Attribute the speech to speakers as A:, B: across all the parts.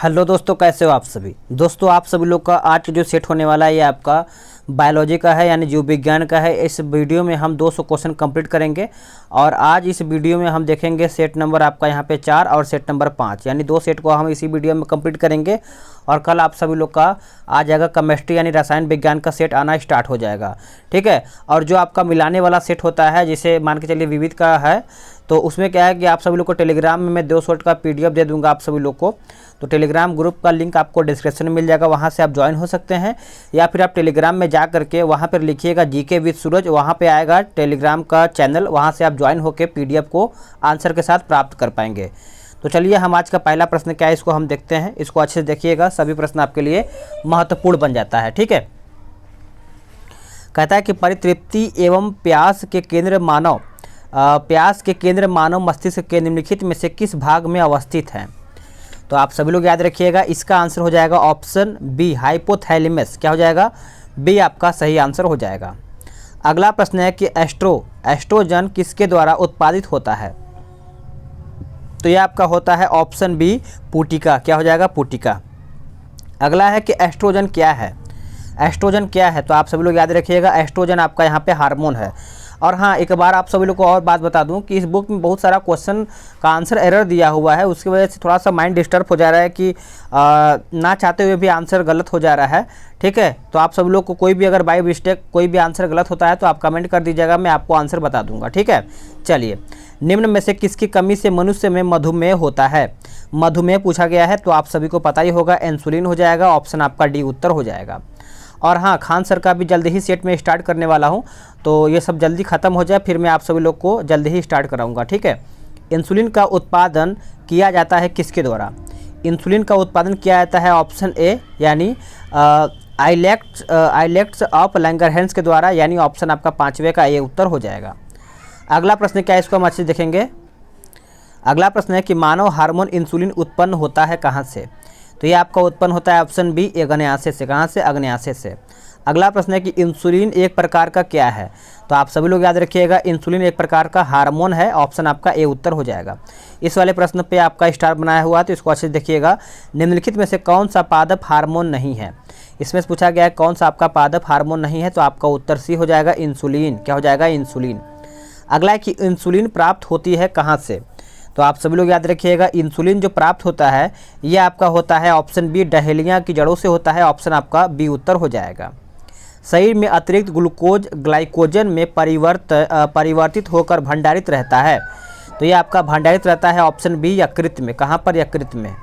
A: Hello दोस्तों, कैसे हो आप सभी। दोस्तों आप सभी लोग का आज जो सेट होने वाला है ये आपका बायोलॉजी का है, यानी जीव विज्ञान का है। इस वीडियो में हम 200 क्वेश्चन कंप्लीट करेंगे और आज इस वीडियो में हम देखेंगे सेट नंबर आपका यहाँ पे 4 और सेट नंबर 5, यानी 2 सेट को हम इसी वीडियो में कंप्लीट करेंगे। और कल आप सभी लोग का आ जाएगा केमिस्ट्री यानी रसायन विज्ञान का सेट आना स्टार्ट हो जाएगा, ठीक है। और जो आपका मिलाने वाला सेट होता है, जिसे मान के चलिए विविध का है, तो उसमें क्या है कि आप सभी लोग को टेलीग्राम में मैं 200 का PDF दे दूंगा आप सभी लोग को। तो टेलीग्राम ग्रुप का लिंक आपको डिस्क्रिप्शन में मिल जाएगा, वहाँ से आप ज्वाइन हो सकते हैं, या फिर आप टेलीग्राम में जा करके वहाँ पर लिखिएगा जीके विद सूरज, वहाँ पे आएगा टेलीग्राम का चैनल, वहाँ से आप ज्वाइन होकर PDF को आंसर के साथ प्राप्त कर पाएंगे। तो चलिए हम आज का पहला प्रश्न क्या है इसको हम देखते हैं। इसको अच्छे से देखिएगा, सभी प्रश्न आपके लिए महत्वपूर्ण बन जाता है, ठीक है। कहता है कि परितृप्ति एवं प्यास के केंद्र मानव मस्तिष्क के निम्नलिखित में से किस भाग में अवस्थित हैं। तो आप सभी लोग याद रखिएगा, इसका आंसर हो जाएगा ऑप्शन बी, हाइपोथैलेमस। क्या हो जाएगा? बी आपका सही आंसर हो जाएगा। अगला प्रश्न है कि एस्ट्रोजन किसके द्वारा उत्पादित होता है। तो यह आपका होता है ऑप्शन बी, पुटिका। क्या हो जाएगा? पुटिका। अगला है कि एस्ट्रोजन क्या है। एस्ट्रोजन क्या है? तो आप सभी लोग याद रखिएगा, एस्ट्रोजन आपका यहाँ पे हार्मोन है। और हाँ, एक बार आप सभी लोग को और बात बता दूं कि इस बुक में बहुत सारा क्वेश्चन का आंसर एरर दिया हुआ है, उसकी वजह से थोड़ा सा माइंड डिस्टर्ब हो जा रहा है कि ना चाहते हुए भी आंसर गलत हो जा रहा है, ठीक है। तो आप सभी लोग को कोई भी अगर बाय मिस्टेक कोई भी आंसर गलत होता है तो आप कमेंट कर दीजिएगा, मैं आपको आंसर बता दूंगा, ठीक है। चलिए, निम्न में से किसकी कमी से मनुष्य में मधुमेह होता है। मधुमेह पूछा गया है, तो आप सभी को पता ही होगा, इंसुलिन हो जाएगा। ऑप्शन आपका डी उत्तर हो जाएगा। और हाँ, खान सर का भी जल्दी ही सेट में स्टार्ट करने वाला हूँ, तो ये सब जल्दी ख़त्म हो जाए फिर मैं आप सभी लोग को जल्दी ही स्टार्ट कराऊंगा, ठीक है। इंसुलिन का उत्पादन किया जाता है किसके द्वारा। इंसुलिन का उत्पादन किया जाता है ऑप्शन ए, यानी आइलेक्ट्स ऑफ लैंगरहैंस के द्वारा, यानी ऑप्शन आपका 5वें का ये उत्तर हो जाएगा। अगला प्रश्न क्या है, इसको हम अच्छे से देखेंगे। अगला प्रश्न है कि मानव हार्मोन इंसुलिन उत्पन्न होता है कहाँ से। तो ये आपका उत्पन्न होता है ऑप्शन बी, अग्न्याशय से। कहाँ से? अग्न्याशय से। अगला प्रश्न है कि इंसुलिन एक प्रकार का क्या है। तो आप सभी लोग याद रखिएगा, इंसुलिन एक प्रकार का हार्मोन है। ऑप्शन आपका ए उत्तर हो जाएगा। इस वाले प्रश्न पे आपका स्टार बनाया हुआ है, तो इसको अच्छे से देखिएगा। निम्नलिखित में से कौन सा पादप हार्मोन नहीं है। इसमें से पूछा गया है कौन सा आपका पादप हार्मोन नहीं है, तो आपका उत्तर सी हो जाएगा, इंसुलिन। क्या हो जाएगा? इंसुलिन। अगला है कि इंसुलिन प्राप्त होती है कहाँ से। तो आप सभी लोग याद रखिएगा, इंसुलिन जो प्राप्त होता है ये आपका होता है ऑप्शन बी, डहेलिया की जड़ों से होता है। ऑप्शन आपका बी उत्तर हो जाएगा। शरीर में अतिरिक्त ग्लूकोज ग्लाइकोजन में परिवर्तित होकर भंडारित रहता है। तो ये आपका भंडारित रहता है ऑप्शन बी, यकृत में। कहाँ पर? यकृत में।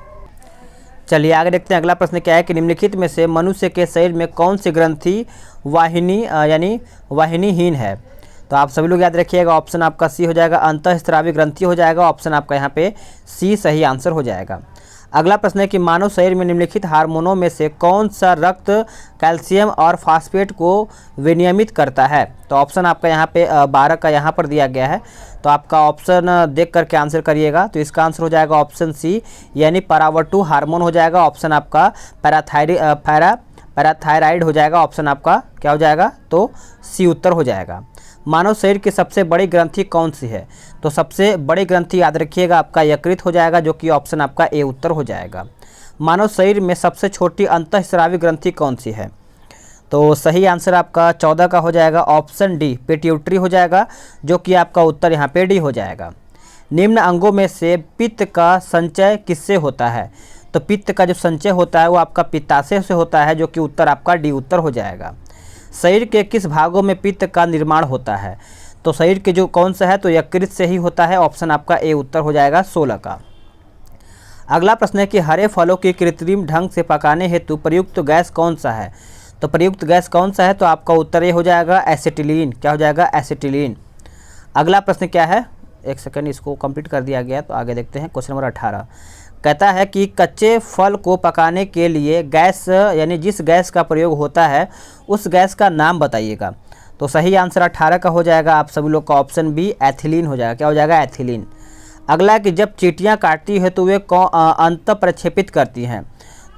A: चलिए आगे देखते हैं। अगला प्रश्न क्या है कि निम्नलिखित में से मनुष्य के शरीर में कौन सी ग्रंथि वाहिनीहीन है। तो आप सभी लोग याद रखिएगा, ऑप्शन आपका सी हो जाएगा, अंतःस्रावी ग्रंथि हो जाएगा। ऑप्शन आपका यहाँ पे सी सही आंसर हो जाएगा। अगला प्रश्न है कि मानव शरीर में निम्नलिखित हार्मोनों में से कौन सा रक्त कैल्शियम और फास्फेट को विनियमित करता है। तो ऑप्शन आपका यहाँ पे 12 का यहाँ पर दिया गया है, तो आपका ऑप्शन देख करके आंसर करिएगा। तो इसका आंसर हो जाएगा ऑप्शन सी, यानी परावर्तु हार्मोन हो जाएगा। ऑप्शन आपका पैराथायराइड हो जाएगा। ऑप्शन आपका क्या हो जाएगा? तो सी उत्तर हो जाएगा। मानव शरीर की सबसे बड़ी ग्रंथि कौन सी है। तो सबसे बड़ी ग्रंथि याद रखिएगा आपका यकृत हो जाएगा, जो कि ऑप्शन आपका ए उत्तर हो जाएगा। मानव शरीर में सबसे छोटी अंतःस्रावी ग्रंथि कौन सी है। तो सही आंसर आपका 14 का हो जाएगा, ऑप्शन डी, पिट्यूटरी हो जाएगा, जो कि आपका उत्तर यहाँ पे डी हो जाएगा। निम्न अंगों में से पित्त का संचय किससे होता है। तो पित्त का जो संचय होता है वो आपका पित्ताशय से होता है, जो कि उत्तर आपका डी उत्तर हो जाएगा। शरीर के किस भागों में पित्त का निर्माण होता है। तो शरीर के जो कौन सा है, तो यकृत से ही होता है। ऑप्शन आपका ए उत्तर हो जाएगा, 16 का। अगला प्रश्न है कि हरे फलों की कृत्रिम ढंग से पकाने हेतु प्रयुक्त गैस कौन सा है। तो प्रयुक्त गैस कौन सा है, तो आपका उत्तर ये हो जाएगा, एसिटिलीन। क्या हो जाएगा? एसिटिलीन। अगला प्रश्न क्या है, एक सेकंड, इसको कंप्लीट कर दिया गया, तो आगे देखते हैं। क्वेश्चन नंबर 18 कहता है कि कच्चे फल को पकाने के लिए गैस, यानी जिस गैस का प्रयोग होता है उस गैस का नाम बताइएगा। तो सही आंसर 18 का हो जाएगा आप सभी लोग का, ऑप्शन बी, एथिलीन हो जाएगा। क्या हो जाएगा? एथिलीन। अगला है कि जब चींटियां काटती है तो वे अंत प्रक्षेपित करती हैं।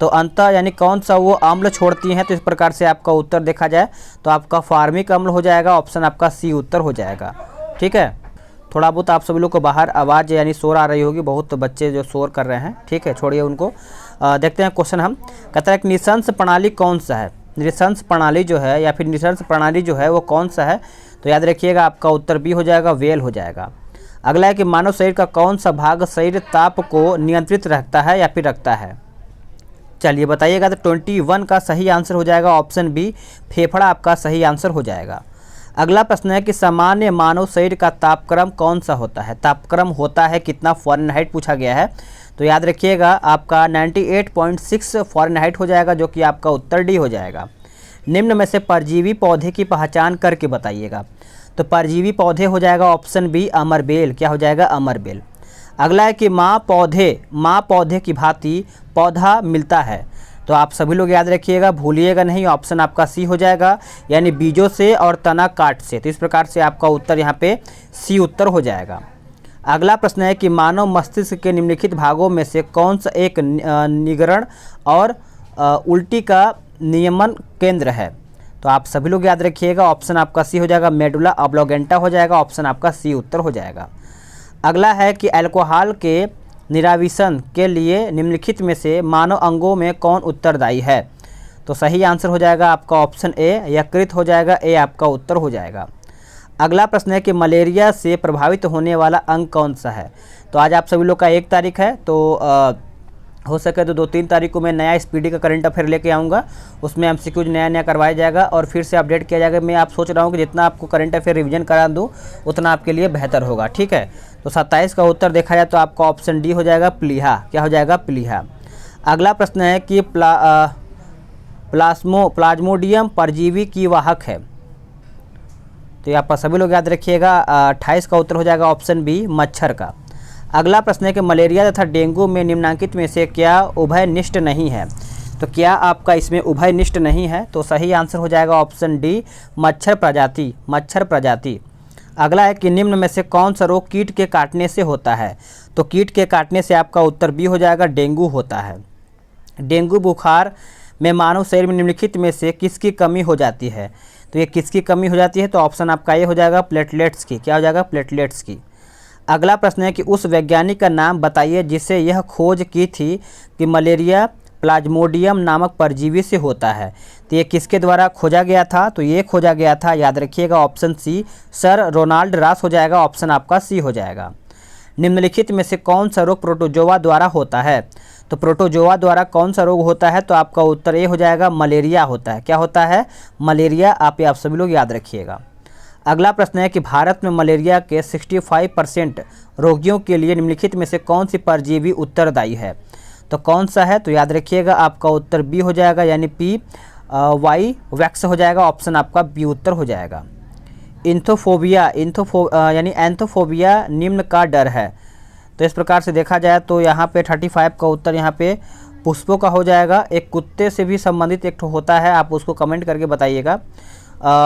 A: तो अंत यानी कौन सा वो अम्ल छोड़ती हैं। तो इस प्रकार से आपका उत्तर देखा जाए तो आपका फार्मिक अम्ल हो जाएगा। ऑप्शन आपका सी उत्तर हो जाएगा, ठीक है। थोड़ा बहुत आप सभी लोग को बाहर आवाज़ यानी शोर आ रही होगी, बहुत बच्चे जो शोर कर रहे हैं, ठीक है, छोड़िए उनको। देखते हैं क्वेश्चन हम। कहता है कि निशंस प्रणाली कौन सा है? निशंस प्रणाली जो है या फिर निशंस प्रणाली जो है वो कौन सा है? तो याद रखिएगा आपका उत्तर बी हो जाएगा, वेल हो जाएगा। अगला है कि मानव शरीर का कौन सा भाग शरीर ताप को नियंत्रित रखता है या फिर रखता है? चलिए बताइएगा। तो 21 का सही आंसर हो जाएगा ऑप्शन बी, फेफड़ा आपका सही आंसर हो जाएगा। अगला प्रश्न है कि सामान्य मानव शरीर का तापक्रम कौन सा होता है? तापक्रम होता है कितना फ़ारेनहाइट पूछा गया है। तो याद रखिएगा आपका 98.6 फ़ारेनहाइट हो जाएगा, जो कि आपका उत्तर डी हो जाएगा। निम्न में से परजीवी पौधे की पहचान करके बताइएगा। तो परजीवी पौधे हो जाएगा ऑप्शन बी, अमरबेल। क्या हो जाएगा? अमरबेल। अगला है कि माँ पौधे की भांति पौधा मिलता है। तो आप सभी लोग याद रखिएगा, भूलिएगा नहीं, ऑप्शन आपका सी हो जाएगा, यानी बीजों से और तना काट से। तो इस प्रकार से आपका उत्तर यहाँ पे सी उत्तर हो जाएगा। अगला प्रश्न है कि मानव मस्तिष्क के निम्नलिखित भागों में से कौन सा एक निगरण और उल्टी का नियमन केंद्र है? तो आप सभी लोग याद रखिएगा, ऑप्शन आपका सी हो जाएगा, मेडुला ऑब्लोगेंटा हो जाएगा, ऑप्शन आपका सी उत्तर हो जाएगा। अगला है कि अल्कोहल के निराविशन के लिए निम्नलिखित में से मानव अंगों में कौन उत्तरदायी है? तो सही आंसर हो जाएगा आपका ऑप्शन ए, यकृत हो जाएगा, ए आपका उत्तर हो जाएगा। अगला प्रश्न है कि मलेरिया से प्रभावित होने वाला अंग कौन सा है? तो आज आप सभी लोग का 1 तारीख है, तो हो सके तो 2-3 तारीख को मैं नया स्पीडी का करंट अफेयर लेके आऊँगा, उसमें एमसीक्यूज नया करवाया जाएगा और फिर से अपडेट किया जाएगा। मैं आप सोच रहा हूँ कि जितना आपको करंट अफेयर रिवीजन करा दूँ उतना आपके लिए बेहतर होगा, ठीक है। तो 27 का उत्तर देखा जाए तो आपका ऑप्शन डी हो जाएगा, प्लीहा। क्या हो जाएगा? प्लीहा। अगला प्रश्न है कि प्लाज्मोडियम परजीवी की वाहक है। तो आप सभी लोग याद रखिएगा, 28 का उत्तर हो जाएगा ऑप्शन बी, मच्छर का। अगला प्रश्न है कि मलेरिया तथा डेंगू में निम्नलिखित में से क्या उभयनिष्ठ नहीं है? तो क्या आपका इसमें उभयनिष्ठ नहीं है? तो सही आंसर हो जाएगा ऑप्शन डी, मच्छर प्रजाति। अगला है कि निम्न में से कौन सा रोग कीट के काटने से होता है? तो कीट के काटने से आपका उत्तर बी हो जाएगा, डेंगू होता है। डेंगू बुखार में मानव शरीर में निम्नलिखित में से किसकी कमी हो जाती है? तो ये किसकी कमी हो जाती है? तो ऑप्शन आपका ये हो जाएगा, प्लेटलेट्स की। क्या हो जाएगा? प्लेटलेट्स की। अगला प्रश्न है कि उस वैज्ञानिक का नाम बताइए जिसे यह खोज की थी कि मलेरिया प्लाज्मोडियम नामक परजीवी से होता है। तो ये किसके द्वारा खोजा गया था? तो ये खोजा गया था, याद रखिएगा, ऑप्शन सी, सर रोनाल्ड रास हो जाएगा, ऑप्शन आपका सी हो जाएगा। निम्नलिखित में से कौन सा रोग प्रोटोजोआ द्वारा होता है? तो प्रोटोजोआ द्वारा कौन सा रोग होता है? तो आपका उत्तर ए हो जाएगा, मलेरिया होता है। क्या होता है? मलेरिया। आप सभी लोग याद रखिएगा। अगला प्रश्न है कि भारत में मलेरिया के 65% रोगियों के लिए निम्नलिखित में से कौन सी परजीवी उत्तरदायी है? तो कौन सा है? तो याद रखिएगा आपका उत्तर बी हो जाएगा, यानी पी वाई वैक्स हो जाएगा, ऑप्शन आपका बी उत्तर हो जाएगा। यानी एंथोफोबिया निम्न का डर है। तो इस प्रकार से देखा जाए तो यहाँ पे 35 का उत्तर यहाँ पे पुष्पों का हो जाएगा। एक कुत्ते से भी संबंधित एक होता है, आप उसको कमेंट करके बताइएगा।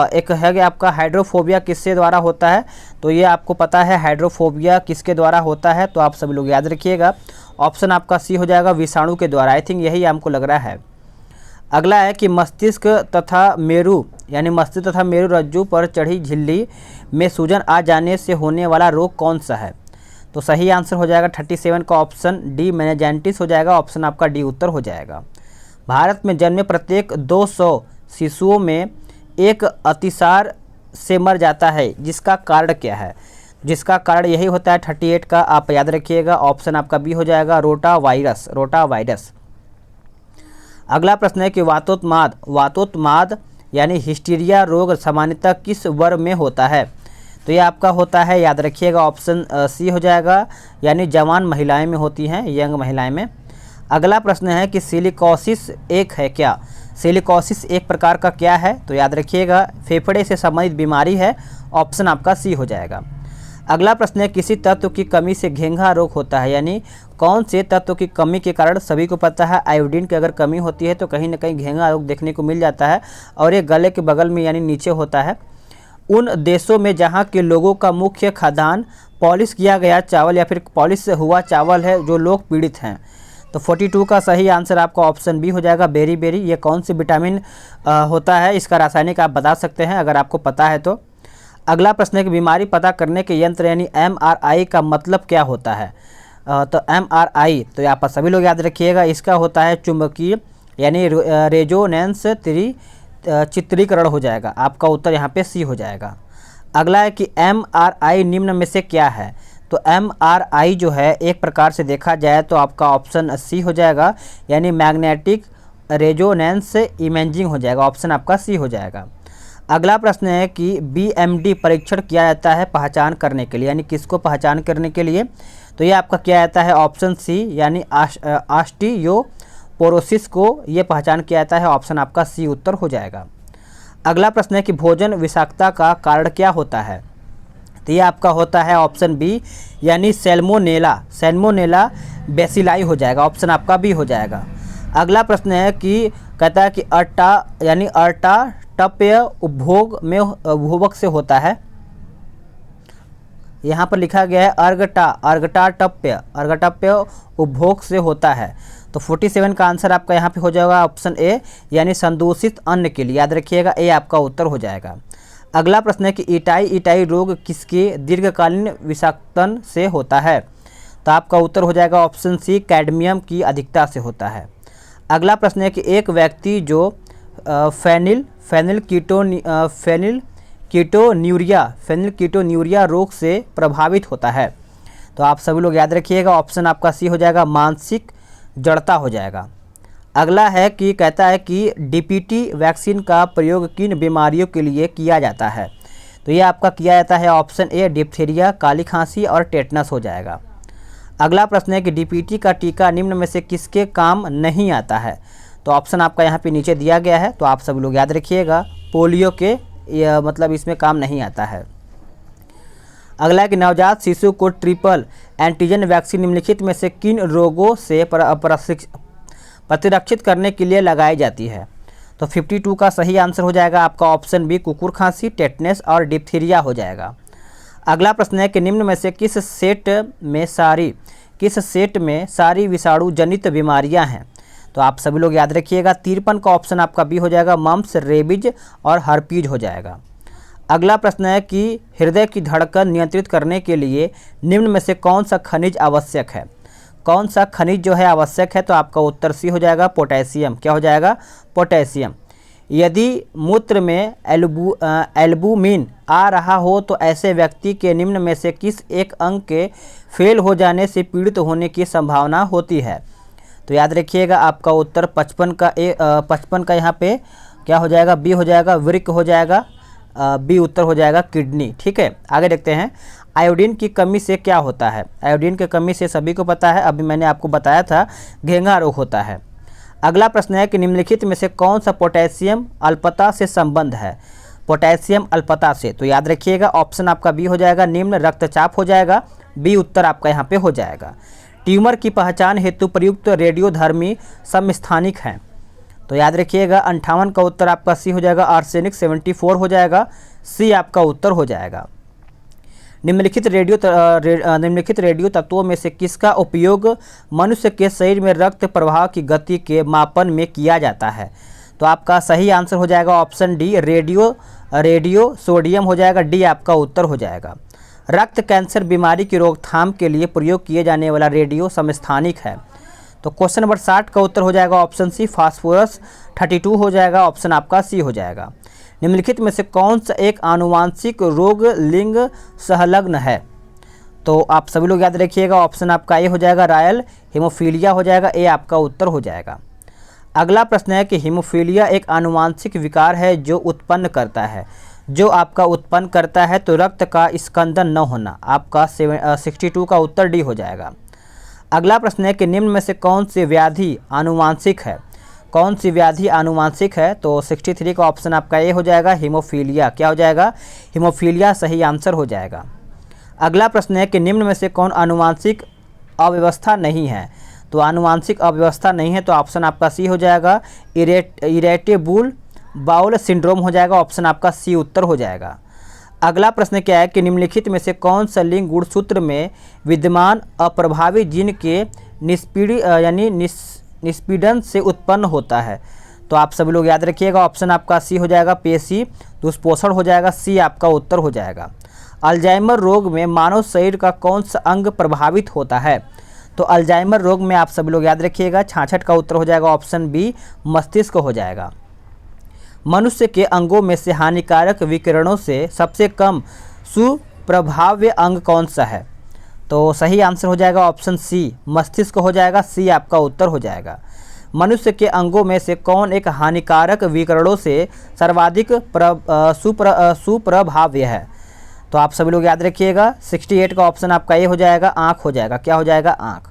A: एक है कि आपका हाइड्रोफोबिया किससे द्वारा होता है? तो ये आपको पता है हाइड्रोफोबिया किसके द्वारा होता है, तो आप सभी लोग याद रखिएगा, ऑप्शन आपका सी हो जाएगा, विषाणु के द्वारा। आई थिंक यही हमको लग रहा है। अगला है कि मस्तिष्क तथा मेरु रज्जु पर चढ़ी झिल्ली में सूजन आ जाने से होने वाला रोग कौन सा है? तो सही आंसर हो जाएगा 37 का ऑप्शन डी, मेनिंजाइटिस हो जाएगा, ऑप्शन आपका डी उत्तर हो जाएगा। भारत में जन्मे प्रत्येक 200 शिशुओं में एक अतिसार से मर जाता है, जिसका कारण क्या है? जिसका कारण यही होता है 38 का, आप याद रखिएगा, ऑप्शन आपका बी हो जाएगा, रोटा वायरस। अगला प्रश्न है कि वातोत्माद यानी हिस्टीरिया रोग सामान्यतः किस वर्ग में होता है? तो ये आपका होता है, याद रखिएगा, ऑप्शन सी हो जाएगा, यानी जवान महिलाएं में होती हैं, यंग महिलाएं में। अगला प्रश्न है कि सिलिकोसिस एक है क्या? सिलिकोसिस एक प्रकार का क्या है? तो याद रखिएगा, फेफड़े से संबंधित बीमारी है, ऑप्शन आपका सी हो जाएगा। अगला प्रश्न है किसी तत्व की कमी से घेंघा रोग होता है, यानी कौन से तत्व की कमी के कारण? सभी को पता है आयोडीन की अगर कमी होती है तो कहीं ना कहीं घेंघा रोग देखने को मिल जाता है, और ये गले के बगल में यानी नीचे होता है। उन देशों में जहाँ के लोगों का मुख्य खाद्यान्न पॉलिश किया गया चावल या फिर पॉलिश हुआ चावल है, जो लोग पीड़ित हैं। तो 42 का सही आंसर आपका ऑप्शन बी हो जाएगा, बेरी। ये कौन सी विटामिन होता है? इसका रासायनिक आप बता सकते हैं अगर आपको पता है तो। अगला प्रश्न है कि बीमारी पता करने के यंत्र यानी MRI का मतलब क्या होता है। तो MRI तो यहाँ पर सभी लोग याद रखिएगा, इसका होता है चुंबकीय यानी रेजोनेंस चित्रीकरण हो जाएगा। आपका उत्तर यहाँ पे सी हो जाएगा। अगला है कि MRI निम्न में से क्या है। तो MRI जो है एक प्रकार से देखा जाए तो आपका ऑप्शन सी हो जाएगा, यानी मैग्नेटिक रेजोनेंस इमेजिंग हो जाएगा। ऑप्शन आपका सी हो जाएगा। अगला प्रश्न है कि BMD परीक्षण किया जाता है पहचान करने के लिए, यानी किसको पहचान करने के लिए। तो ये आपका किया जाता है ऑप्शन सी, यानी ऑस्टियोपोरोसिस को ये पहचान किया जाता है। ऑप्शन आपका सी उत्तर हो जाएगा। अगला प्रश्न है कि भोजन विषाक्तता का कारण क्या होता है। तो ये आपका होता है ऑप्शन बी, यानी सैल्मोनेला बेसिलाई हो जाएगा। ऑप्शन आपका बी हो जाएगा। अगला प्रश्न है कि कहता है कि अर्टाटप्य उपभोग से होता है। यहाँ पर लिखा गया है अर्गटाटप्य उपभोग से होता है। तो 47 का आंसर आपका यहाँ पे हो जाएगा ऑप्शन ए, यानी संदूषित अन्न के लिए। याद रखिएगा, ए आपका उत्तर हो जाएगा। अगला प्रश्न है कि इटाई रोग किसके दीर्घकालीन विषाक्तन से होता है। तो आपका उत्तर हो जाएगा ऑप्शन सी, कैडमियम की अधिकता से होता है। अगला प्रश्न है कि एक व्यक्ति जो फेनिल कीटोन्यूरिया रोग से प्रभावित होता है। तो आप सभी लोग याद रखिएगा, ऑप्शन आपका सी हो जाएगा, मानसिक जड़ता हो जाएगा। अगला है कि कहता है कि DPT वैक्सीन का प्रयोग किन बीमारियों के लिए किया जाता है। तो ये आपका किया जाता है ऑप्शन ए, डिप्थीरिया, काली खांसी और टेटनस हो जाएगा। अगला प्रश्न है कि DPT का टीका निम्न में से किसके काम नहीं आता है। तो ऑप्शन आपका यहाँ पे नीचे दिया गया है, तो आप सभी लोग याद रखिएगा, पोलियो के मतलब इसमें काम नहीं आता है। अगला है कि नवजात शिशु को ट्रिपल एंटीजन वैक्सीन निम्नलिखित में से किन रोगों से प्रतिरक्षित करने के लिए लगाई जाती है। तो 52 का सही आंसर हो जाएगा आपका ऑप्शन बी, कुकुर खांसी, टेटनस और डिप्थीरिया हो जाएगा। अगला प्रश्न है कि निम्न में से किस सेट में सारी विषाणु जनित बीमारियां हैं। तो आप सभी लोग याद रखिएगा, 53 का ऑप्शन आपका बी हो जाएगा, मम्प्स, रेबीज और हर्पीज हो जाएगा। अगला प्रश्न है कि हृदय की धड़कन नियंत्रित करने के लिए निम्न में से कौन सा खनिज आवश्यक है। कौन सा खनिज जो है आवश्यक है। तो आपका उत्तर सी हो जाएगा, पोटेशियम। क्या हो जाएगा, पोटेशियम। यदि मूत्र में एल्बुमिन आ रहा हो तो ऐसे व्यक्ति के निम्न में से किस एक अंग के फेल हो जाने से पीड़ित होने की संभावना होती है। तो याद रखिएगा, आपका उत्तर 55 का यहाँ पे क्या हो जाएगा, बी हो जाएगा, वृक्क हो जाएगा। बी उत्तर हो जाएगा, किडनी। ठीक है, आगे देखते हैं। आयोडीन की कमी से क्या होता है। आयोडीन की कमी से सभी को पता है, अभी मैंने आपको बताया था, घेंघा रोग होता है। अगला प्रश्न है कि निम्नलिखित में से कौन सा पोटेशियम अल्पता से संबंध है। पोटेशियम अल्पता से, तो याद रखिएगा, ऑप्शन आपका बी हो जाएगा, निम्न रक्तचाप हो जाएगा। बी उत्तर आपका यहाँ पे हो जाएगा। ट्यूमर की पहचान हेतु प्रयुक्त रेडियोधर्मी समस्थानिक हैं। तो याद रखिएगा, 58 का उत्तर आपका सी हो जाएगा, आर्सेनिक 74 हो जाएगा। सी आपका उत्तर हो जाएगा। निम्नलिखित रेडियो तत्वों में से किसका उपयोग मनुष्य के शरीर में रक्त प्रवाह की गति के मापन में किया जाता है। तो आपका सही आंसर हो जाएगा ऑप्शन डी, रेडियो सोडियम हो जाएगा। डी आपका उत्तर हो जाएगा। रक्त कैंसर बीमारी की रोकथाम के लिए प्रयोग किए जाने वाला रेडियो समस्थानिक है। तो क्वेश्चन नंबर 60 का उत्तर हो जाएगा ऑप्शन सी, फास्फोरस 32 हो जाएगा। ऑप्शन आपका सी हो जाएगा। निम्नलिखित में से कौन सा एक आनुवांशिक रोग लिंग संलग्न है। तो आप सभी लोग याद रखिएगा, ऑप्शन आपका ए हो जाएगा, रॉयल हीमोफीलिया हो जाएगा। ए आपका उत्तर हो जाएगा। अगला प्रश्न है कि हीमोफीलिया एक आनुवांशिक विकार है जो उत्पन्न करता है तो रक्त का स्कंदन न होना। आपका 62 का उत्तर डी हो जाएगा। अगला प्रश्न है कि निम्न में से कौन सी व्याधि आनुवांशिक है। कौन सी व्याधि आनुवांशिक है। तो 63 का ऑप्शन आपका ए हो जाएगा, हीमोफीलिया। क्या हो जाएगा, हीमोफीलिया सही आंसर हो जाएगा। अगला प्रश्न है कि निम्न में से कौन आनुवांशिक अव्यवस्था नहीं है। तो आनुवांशिक अव्यवस्था नहीं है, तो ऑप्शन आपका सी हो जाएगा, इरेटेबल बाउल सिंड्रोम हो जाएगा। ऑप्शन आपका सी उत्तर हो जाएगा। अगला प्रश्न क्या है कि निम्नलिखित में से कौन सा लिंग गुणसूत्र में विद्यमान अप्रभावी जीन के निस्पीडन से उत्पन्न होता है। तो आप सभी लोग याद रखिएगा ऑप्शन आपका सी हो जाएगा, पेशी दुष्पोषण हो जाएगा, सी आपका उत्तर हो जाएगा। अल्जाइमर रोग में मानव शरीर का कौन सा अंग प्रभावित होता है? तो अल्जाइमर रोग में आप सभी लोग याद रखिएगा 66 का उत्तर हो जाएगा ऑप्शन बी, मस्तिष्क हो जाएगा। मनुष्य के अंगों में से हानिकारक विकिरणों से सबसे कम सुप्रभाव्य अंग कौन सा है? तो सही आंसर हो जाएगा ऑप्शन सी, मस्तिष्क हो जाएगा, सी आपका उत्तर हो जाएगा। मनुष्य के अंगों में से कौन एक हानिकारक विकिरणों से सर्वाधिक सुप्रभाव्य है? तो आप सभी लोग याद रखिएगा 68 का ऑप्शन आपका ए हो जाएगा, आँख हो जाएगा। क्या हो जाएगा? आँख।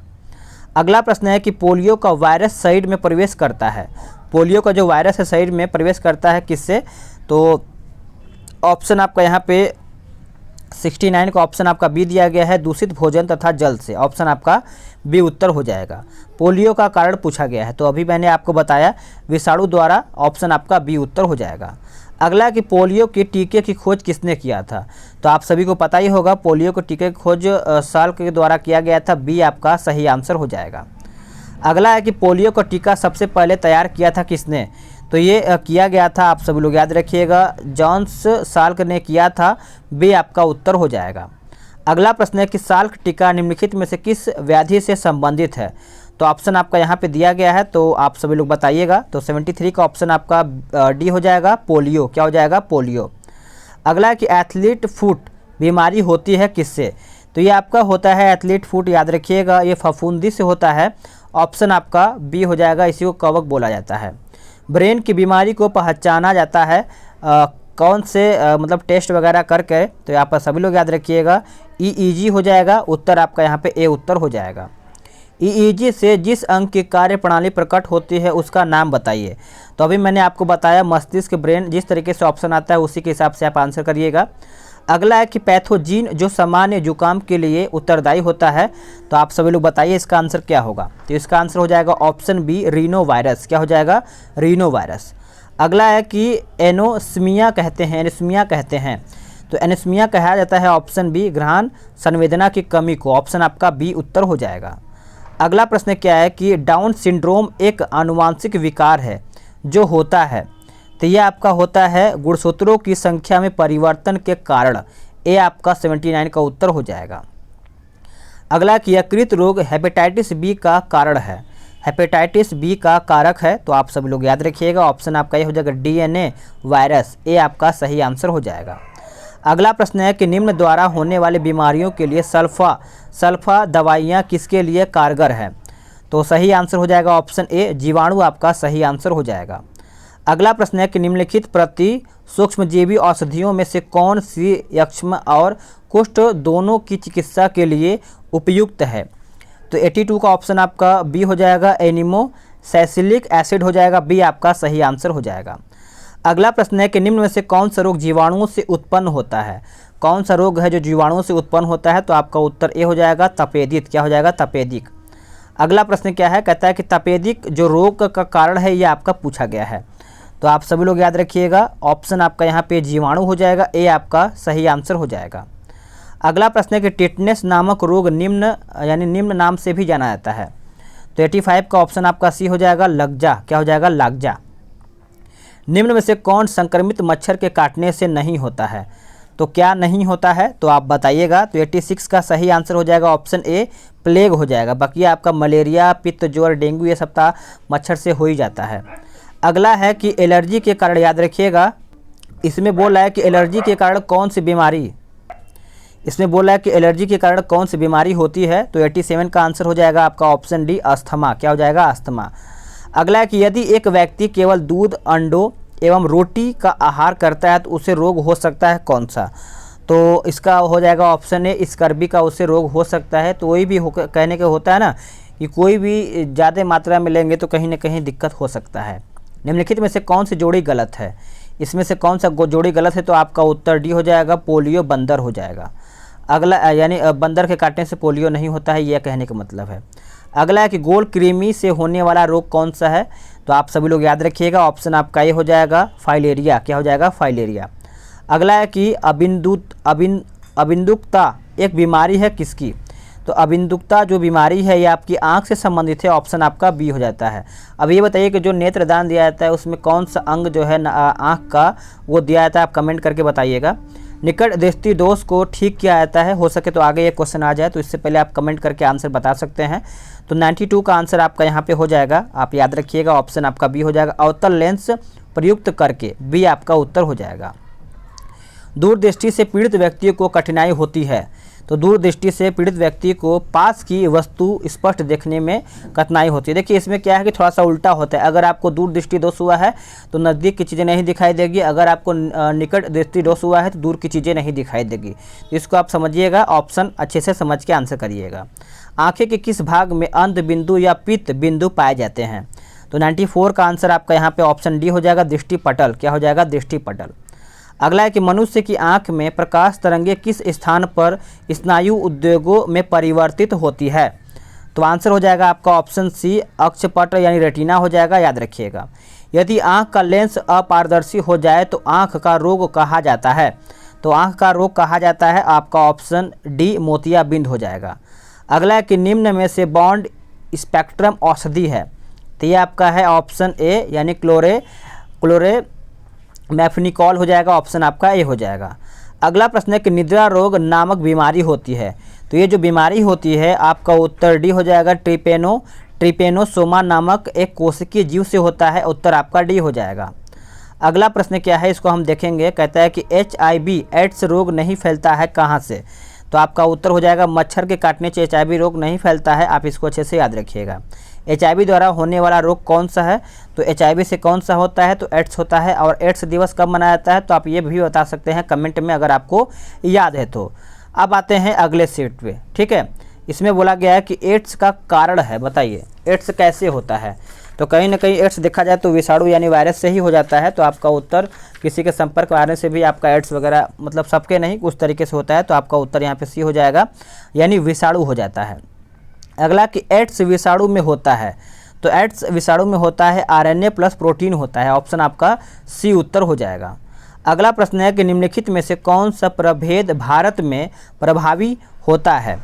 A: अगला प्रश्न है कि पोलियो का वायरस शरीर में प्रवेश करता है। पोलियो का जो वायरस है शरीर में प्रवेश करता है किससे? तो ऑप्शन आपका यहाँ पे 69 का ऑप्शन आपका बी दिया गया है, दूषित भोजन तथा जल से। ऑप्शन आपका बी उत्तर हो जाएगा। पोलियो का कारण पूछा गया है, तो अभी मैंने आपको बताया विषाणु द्वारा, ऑप्शन आपका बी उत्तर हो जाएगा। अगला कि पोलियो के टीके की खोज किसने किया था? तो आप सभी को पता ही होगा पोलियो के टीके की खोज साल्क के द्वारा किया गया था, बी आपका सही आंसर हो जाएगा। अगला है कि पोलियो का टीका सबसे पहले तैयार किया था किसने? तो ये किया गया था, आप सभी लोग याद रखिएगा, जॉन्स साल्क ने किया था, बी आपका उत्तर हो जाएगा। अगला प्रश्न है कि साल्क टीका निम्नलिखित में से किस व्याधि से संबंधित है? तो ऑप्शन आपका यहाँ पे दिया गया है, तो आप सभी लोग बताइएगा। तो 73 का ऑप्शन आपका डी हो जाएगा, पोलियो। क्या हो जाएगा? पोलियो। अगला है कि एथलीट फुट बीमारी होती है किससे? तो ये आपका होता है एथलीट फुट, याद रखिएगा, ये फफूंदी से होता है। ऑप्शन आपका बी हो जाएगा, इसी को कवक बोला जाता है। ब्रेन की बीमारी को पहचाना जाता है कौन से मतलब टेस्ट वगैरह करके? तो यहाँ पर सभी लोग याद रखिएगा ईईजी हो जाएगा, उत्तर आपका यहाँ पे ए उत्तर हो जाएगा। ईईजी से जिस अंग की कार्य प्रणाली प्रकट होती है उसका नाम बताइए। तो अभी मैंने आपको बताया मस्तिष्क, ब्रेन, जिस तरीके से ऑप्शन आता है उसी के हिसाब से आप आंसर करिएगा। अगला है कि पैथोजीन जो सामान्य जुकाम के लिए उत्तरदायी होता है, तो आप सभी लोग बताइए इसका आंसर क्या होगा? तो इसका आंसर हो जाएगा ऑप्शन बी, रीनो वायरस। क्या हो जाएगा? Reno virus. अगला है कि एनोस्मिया कहते हैं, एनिस्मिया कहते हैं, तो एनिस्मिया कहा जाता है ऑप्शन बी, घ्राण संवेदना की कमी को। ऑप्शन आपका बी उत्तर हो जाएगा। अगला प्रश्न क्या है कि डाउन सिंड्रोम एक आनुवांशिक विकार है जो होता है, तो यह आपका होता है गुणसूत्रों की संख्या में परिवर्तन के कारण। ए आपका 79 का उत्तर हो जाएगा। अगला कि यकृत रोग हेपेटाइटिस बी का कारण है, हेपेटाइटिस बी का कारक है, तो आप सभी लोग याद रखिएगा ऑप्शन आपका ये हो जाएगा डीएनए वायरस। ए आपका सही आंसर हो जाएगा। अगला प्रश्न है कि निम्न द्वारा होने वाली बीमारियों के लिए सल्फा दवाइयाँ किसके लिए कारगर है? तो सही आंसर हो जाएगा ऑप्शन ए, जीवाणु आपका सही आंसर हो जाएगा। अगला प्रश्न है कि निम्नलिखित प्रति सूक्ष्मजीवी औषधियों में से कौन सी यक्ष्मा और कुष्ठ दोनों की चिकित्सा के लिए उपयुक्त है? तो 82 का ऑप्शन आपका बी हो जाएगा, एनिमोसैलिसिलिक एसिड हो जाएगा, बी आपका सही आंसर हो जाएगा। अगला प्रश्न है कि निम्न में से कौन सा रोग जीवाणुओं से उत्पन्न होता है? कौन सा रोग है जो जीवाणुओं से उत्पन्न होता है? तो आपका उत्तर ए हो जाएगा, तपेदिक। क्या हो जाएगा? तपेदिक। अगला प्रश्न क्या है? कहता है कि तपेदिक जो रोग का कारण है ये आपका पूछा गया है, तो आप सभी लोग याद रखिएगा ऑप्शन आपका यहाँ पे जीवाणु हो जाएगा, ए आपका सही आंसर हो जाएगा। अगला प्रश्न है कि टिटनेस नामक रोग निम्न नाम से भी जाना जाता है, तो 85 का ऑप्शन आपका सी हो जाएगा, लग्जा। क्या हो जाएगा? लग्जा। निम्न में से कौन संक्रमित मच्छर के काटने से नहीं होता है? तो क्या नहीं होता है? तो आप बताइएगा। तो 86 का सही आंसर हो जाएगा ऑप्शन ए, प्लेग हो जाएगा। बाकी आपका मलेरिया, पित्त ज्वर, डेंगू ये सब मच्छर से हो ही जाता है। अगला है कि एलर्जी के कारण, याद रखिएगा इसमें बोल रहा है कि एलर्जी के कारण कौन सी बीमारी, इसमें बोल रहा है कि एलर्जी के कारण कौन सी बीमारी होती है? तो 87 का आंसर हो जाएगा आपका ऑप्शन डी, अस्थमा। क्या हो जाएगा? अस्थमा। अगला है कि यदि एक व्यक्ति केवल दूध, अंडों एवं रोटी का आहार करता है तो उसे रोग हो सकता है कौन सा? तो इसका हो जाएगा ऑप्शन ए, स्कर्वी का उसे रोग हो सकता है। तो वही भी कहने का होता है ना कि कोई भी ज़्यादा मात्रा में लेंगे तो कहीं ना कहीं दिक्कत हो सकता है। निम्नलिखित में से कौन सी जोड़ी गलत है? इसमें से कौन सा जोड़ी गलत है? तो आपका उत्तर डी हो जाएगा, पोलियो बंदर हो जाएगा। अगला यानी बंदर के काटने से पोलियो नहीं होता है, यह कहने का मतलब है। अगला है कि गोल कृमि से होने वाला रोग कौन सा है? तो आप सभी लोग याद रखिएगा ऑप्शन आपका ये हो जाएगा, फाइलेरिया। क्या हो जाएगा? फाइलेरिया। अगला है कि अबिंदुकता एक बीमारी है किसकी? तो अबिंदुकता जो बीमारी है ये आपकी आंख से संबंधित है, ऑप्शन आपका बी हो जाता है। अब ये बताइए कि जो नेत्रदान दिया जाता है उसमें कौन सा अंग जो है आंख का वो दिया जाता है, आप कमेंट करके बताइएगा। निकट दृष्टि दोष को ठीक किया जाता है, हो सके तो आगे ये क्वेश्चन आ जाए, तो इससे पहले आप कमेंट करके आंसर बता सकते हैं। तो 92 का आंसर आपका यहाँ पे हो जाएगा, आप याद रखिएगा, ऑप्शन आपका बी हो जाएगा। अवतल लेंस प्रयुक्त करके बी आपका उत्तर हो जाएगा। दूरदृष्टि से पीड़ित व्यक्ति को कठिनाई होती है, तो दूरदृष्टि से पीड़ित व्यक्ति को पास की वस्तु स्पष्ट देखने में कठिनाई होती है। देखिए इसमें क्या है कि थोड़ा सा उल्टा होता है, अगर आपको दूर दृष्टि दोष हुआ है तो नज़दीक की चीज़ें नहीं दिखाई देगी, अगर आपको निकट दृष्टि दोष हुआ है तो दूर की चीज़ें नहीं दिखाई देगी। तो इसको आप समझिएगा, ऑप्शन अच्छे से समझ के आंसर करिएगा। आँखें के किस भाग में अंध बिंदु या पित्त बिंदु पाए जाते हैं? तो 94 का आंसर आपका यहाँ पे ऑप्शन डी हो जाएगा, दृष्टिपटल। क्या हो जाएगा? दृष्टिपटल। अगला है कि मनुष्य की आंख में प्रकाश तरंगे किस स्थान पर स्नायु उद्योगों में परिवर्तित होती है? तो आंसर हो जाएगा आपका ऑप्शन सी, अक्षपट यानी रेटिना हो जाएगा, याद रखिएगा। यदि आंख का लेंस अपारदर्शी हो जाए तो आंख का रोग कहा जाता है? तो आंख का रोग कहा जाता है आपका ऑप्शन डी, मोतियाबिंद हो जाएगा। अगला है कि निम्न में से बॉन्ड स्पेक्ट्रम औषधि है? तो ये आपका है ऑप्शन ए, यानी क्लोरे मैफनिकॉल हो जाएगा, ऑप्शन आपका ए हो जाएगा। अगला प्रश्न है कि निद्रा रोग नामक बीमारी होती है, तो ये जो बीमारी होती है आपका उत्तर डी हो जाएगा, ट्रिपेनोसोमा नामक एक कोशिकीय जीव से होता है, उत्तर आपका डी हो जाएगा। अगला प्रश्न क्या है, इसको हम देखेंगे, कहता है कि HIV एड्स रोग नहीं फैलता है कहाँ से? तो आपका उत्तर हो जाएगा मच्छर के काटने से HIV रोग नहीं फैलता है, आप इसको अच्छे से याद रखिएगा। HIV द्वारा होने वाला रोग कौन सा है? तो HIV से कौन सा होता है? तो एड्स होता है। और एड्स दिवस कब मनाया जाता है? तो आप ये भी बता सकते हैं कमेंट में अगर आपको याद है तो। अब आते हैं अगले सेट पे, ठीक है। इसमें बोला गया है कि एड्स का कारण है, बताइए एड्स कैसे होता है? तो कहीं ना कहीं एड्स देखा जाए तो विषाणु यानी वायरस से ही हो जाता है, तो आपका उत्तर किसी के संपर्क आने से भी आपका एड्स वगैरह, मतलब सबके नहीं, कुछ तरीके से होता है, तो आपका उत्तर यहाँ पे सी हो जाएगा, यानी विषाणु हो जाता है। अगला कि एड्स विषाणु में होता है, तो एड्स विषाणु में होता है RNA प्लस प्रोटीन होता है, ऑप्शन आपका सी उत्तर हो जाएगा। अगला प्रश्न है कि निम्नलिखित में से कौन सा प्रभेद भारत में प्रभावी होता है?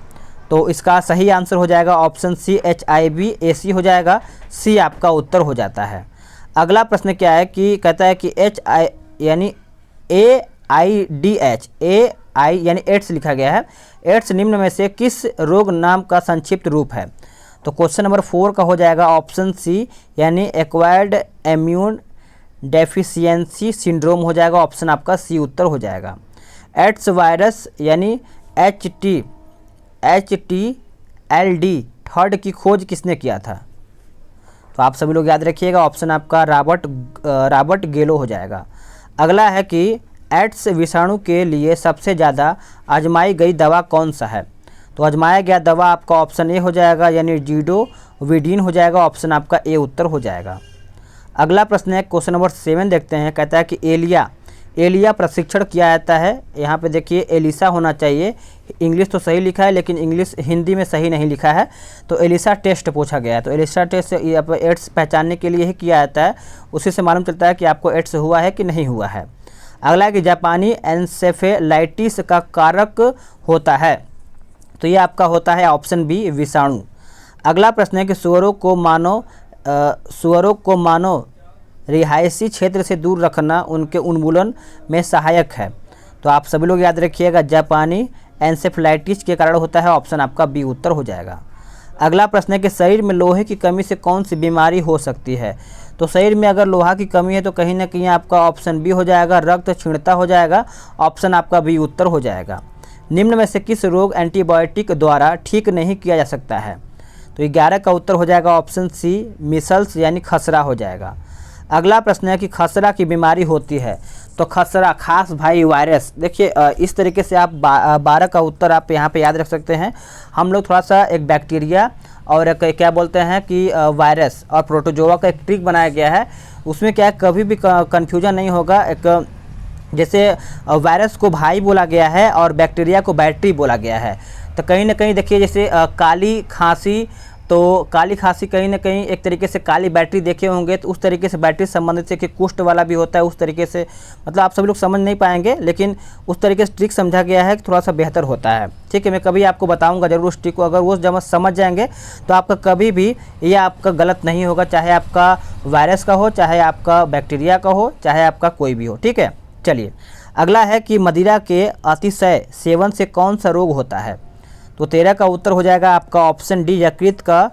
A: तो इसका सही आंसर हो जाएगा ऑप्शन सी, HIV/AC हो जाएगा, सी आपका उत्तर हो जाता है। अगला प्रश्न क्या है कि कहता है कि HI यानी AIDS, AI यानी एड्स लिखा गया है, एड्स निम्न में से किस रोग नाम का संक्षिप्त रूप है? तो क्वेश्चन नंबर 4 का हो जाएगा ऑप्शन सी, यानी एक्वायर्ड इम्यून डेफिशिएंसी सिंड्रोम हो जाएगा, ऑप्शन आपका सी उत्तर हो जाएगा। एड्स वायरस यानी HTLD थर्ड की खोज किसने किया था? तो आप सभी लोग याद रखिएगा, ऑप्शन आपका रॉबर्ट गेलो हो जाएगा। अगला है कि एड्स विषाणु के लिए सबसे ज़्यादा आजमाई गई दवा कौन सा है? तो आजमाया गया दवा आपका ऑप्शन ए हो जाएगा, यानी जीडोविडीन हो जाएगा, ऑप्शन आपका ए उत्तर हो जाएगा। अगला प्रश्न है क्वेश्चन नंबर 7 देखते हैं, कहता है कि एलिया प्रशिक्षण किया जाता है। यहाँ पे देखिए एलिसा होना चाहिए, इंग्लिश तो सही लिखा है लेकिन इंग्लिश हिंदी में सही नहीं लिखा है, तो एलिसा टेस्ट पूछा गया है। तो एलिसा टेस्ट एड्स पहचानने के लिए ही किया जाता है, उसी से मालूम चलता है कि आपको एड्स हुआ है कि नहीं हुआ है। अगला है कि जापानी एन्सेफेलाइटिस का कारक होता है, तो ये आपका होता है ऑप्शन बी, विषाणु। अगला प्रश्न है कि सुअरों को मानव रिहायशी क्षेत्र से दूर रखना उनके उन्मूलन में सहायक है। तो आप सभी लोग याद रखिएगा, जापानी एन्सेफेलाइटिस के कारण होता है, ऑप्शन आपका बी उत्तर हो जाएगा। अगला प्रश्न है कि शरीर में लोहे की कमी से कौन सी बीमारी हो सकती है? तो शरीर में अगर लोहा की कमी है तो कहीं ना कहीं आपका ऑप्शन बी हो जाएगा, रक्त क्षीणता हो जाएगा, ऑप्शन आपका बी उत्तर हो जाएगा। निम्न में से किस रोग एंटीबायोटिक द्वारा ठीक नहीं किया जा सकता है? तो 11 का उत्तर हो जाएगा ऑप्शन सी, मिसल्स यानी खसरा हो जाएगा। अगला प्रश्न है कि खसरा की बीमारी होती है, तो खसरा खास भाई वायरस, देखिए इस तरीके से आप 12 का उत्तर आप यहाँ पे याद रख सकते हैं। हम लोग थोड़ा सा एक बैक्टीरिया और एक क्या बोलते हैं कि वायरस और प्रोटोजोआ का एक ट्रिक बनाया गया है, उसमें क्या है कभी भी कन्फ्यूजन नहीं होगा। एक जैसे वायरस को भाई बोला गया है और बैक्टीरिया को बैटरी बोला गया है, तो कहीं ना कहीं देखिए जैसे काली खांसी तो काली खांसी कहीं ना कहीं एक तरीके से काली बैटरी देखे होंगे, तो उस तरीके से बैटरी संबंधित है कि कुष्ठ वाला भी होता है उस तरीके से, मतलब आप सभी लोग समझ नहीं पाएंगे, लेकिन उस तरीके से ट्रिक समझा गया है कि थोड़ा सा बेहतर होता है। ठीक है, मैं कभी आपको बताऊंगा जरूर उस ट्रिक को, अगर वो जब समझ जाएंगे तो आपका कभी भी ये आपका गलत नहीं होगा, चाहे आपका वायरस का हो, चाहे आपका बैक्टीरिया का हो, चाहे आपका कोई भी हो। ठीक है, चलिए अगला है कि मदिरा के अतिशय सेवन से कौन सा रोग होता है। तो 13 का उत्तर हो जाएगा आपका ऑप्शन डी, यकृत का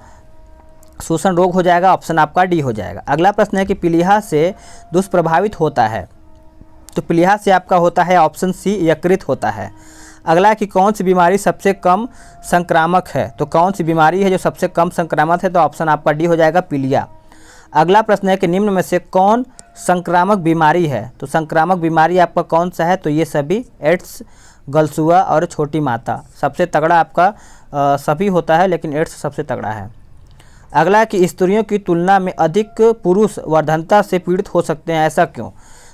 A: शोषण रोग हो जाएगा, ऑप्शन आपका डी हो जाएगा। अगला प्रश्न है कि पीलिया से दुष्प्रभावित होता है। तो पीलिया से आपका होता है ऑप्शन सी, यकृत होता है। अगला है कि कौन सी बीमारी सबसे कम संक्रामक है। तो कौन सी बीमारी है जो सबसे कम संक्रामक है, तो ऑप्शन आपका डी हो जाएगा, पीलिया। अगला प्रश्न है कि निम्न में से कौन संक्रामक बीमारी है। तो संक्रामक बीमारी आपका कौन सा है, तो ये सभी एड्स, गलसुआ और छोटी माता। सबसे तगड़ा आपका सभी होता है, लेकिन एड्स सबसे तगड़ा है। अगला है कि स्त्रियों की तुलना में अधिक पुरुष वर्धनता से पीड़ित हो सकते हैं, ऐसा क्यों।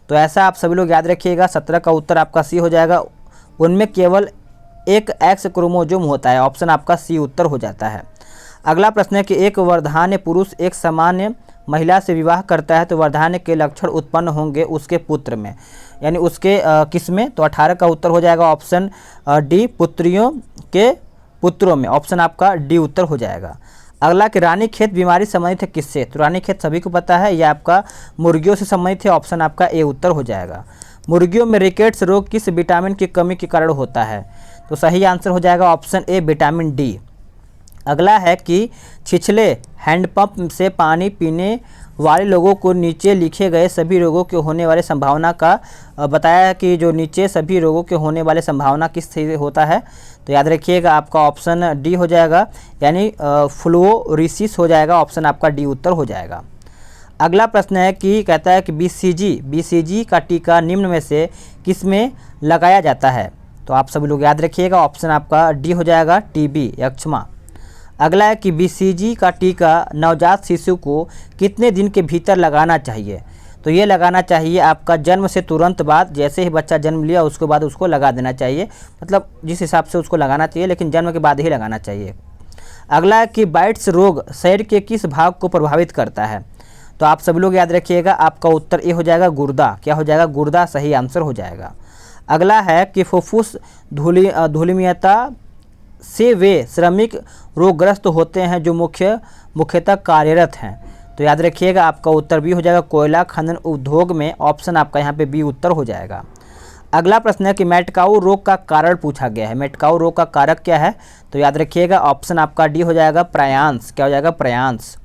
A: तो ऐसा आप सभी लोग याद रखिएगा, 17 का उत्तर आपका सी हो जाएगा। उनमें केवल एक एक्स क्रोमोजोम होता है, ऑप्शन आपका सी उत्तर हो जाता है। अगला प्रश्न है कि एक वर्धान्य पुरुष एक सामान्य महिला से विवाह करता है तो वर्धान्य के लक्षण उत्पन्न होंगे उसके पुत्र में, यानी उसके किस में। तो 18 का उत्तर हो जाएगा ऑप्शन डी, पुत्रियों के पुत्रों में, ऑप्शन आपका डी उत्तर हो जाएगा। अगला कि रानीखेत बीमारी संबंधित है किससे। तो रानीखेत सभी को पता है, यह आपका मुर्गियों से संबंधित है, ऑप्शन आपका ए उत्तर हो जाएगा। मुर्गियों में रिकेट्स रोग किस विटामिन की कमी के कारण होता है। तो सही आंसर हो जाएगा ऑप्शन ए, विटामिन डी। अगला है कि छिछले हैंडपंप से पानी पीने वाले लोगों को नीचे लिखे गए सभी रोगों के होने वाले संभावना का बताया है कि जो नीचे सभी रोगों के होने वाले संभावना किस से होता है। तो याद रखिएगा आपका ऑप्शन डी हो जाएगा, यानी फ्लोरिसिस हो जाएगा, ऑप्शन आपका डी उत्तर हो जाएगा। अगला प्रश्न है कि कहता है कि बीसीजी का टीका निम्न में से किस में लगाया जाता है। तो आप सभी लोग याद रखिएगा, ऑप्शन आपका डी हो जाएगा, टीबी, यक्ष्मा। अगला है कि बीसीजी का टीका नवजात शिशु को कितने दिन के भीतर लगाना चाहिए। तो ये लगाना चाहिए आपका जन्म से तुरंत बाद, जैसे ही बच्चा जन्म लिया उसके बाद उसको लगा देना चाहिए, मतलब जिस हिसाब से उसको लगाना चाहिए, लेकिन जन्म के बाद ही लगाना चाहिए। अगला है कि बाइट्स रोग शरीर के किस भाग को प्रभावित करता है। तो आप सभी लोग याद रखिएगा, आपका उत्तर ए हो जाएगा, गुर्दा। क्या हो जाएगा, गुर्दा सही आंसर हो जाएगा। अगला है कि फुफ्फुस धूलिमयता से वे श्रमिक रोगग्रस्त होते हैं जो मुख्यतः कार्यरत हैं। तो याद रखिएगा आपका उत्तर बी हो जाएगा, कोयला खनन उद्योग में, ऑप्शन आपका यहाँ पे बी उत्तर हो जाएगा। अगला प्रश्न है कि मेटकाउ रोग का कारण पूछा गया है। मेटकाउ रोग का कारक क्या है। तो याद रखिएगा ऑप्शन आपका डी हो जाएगा, प्रयांस। क्या हो जाएगा, प्रयांस।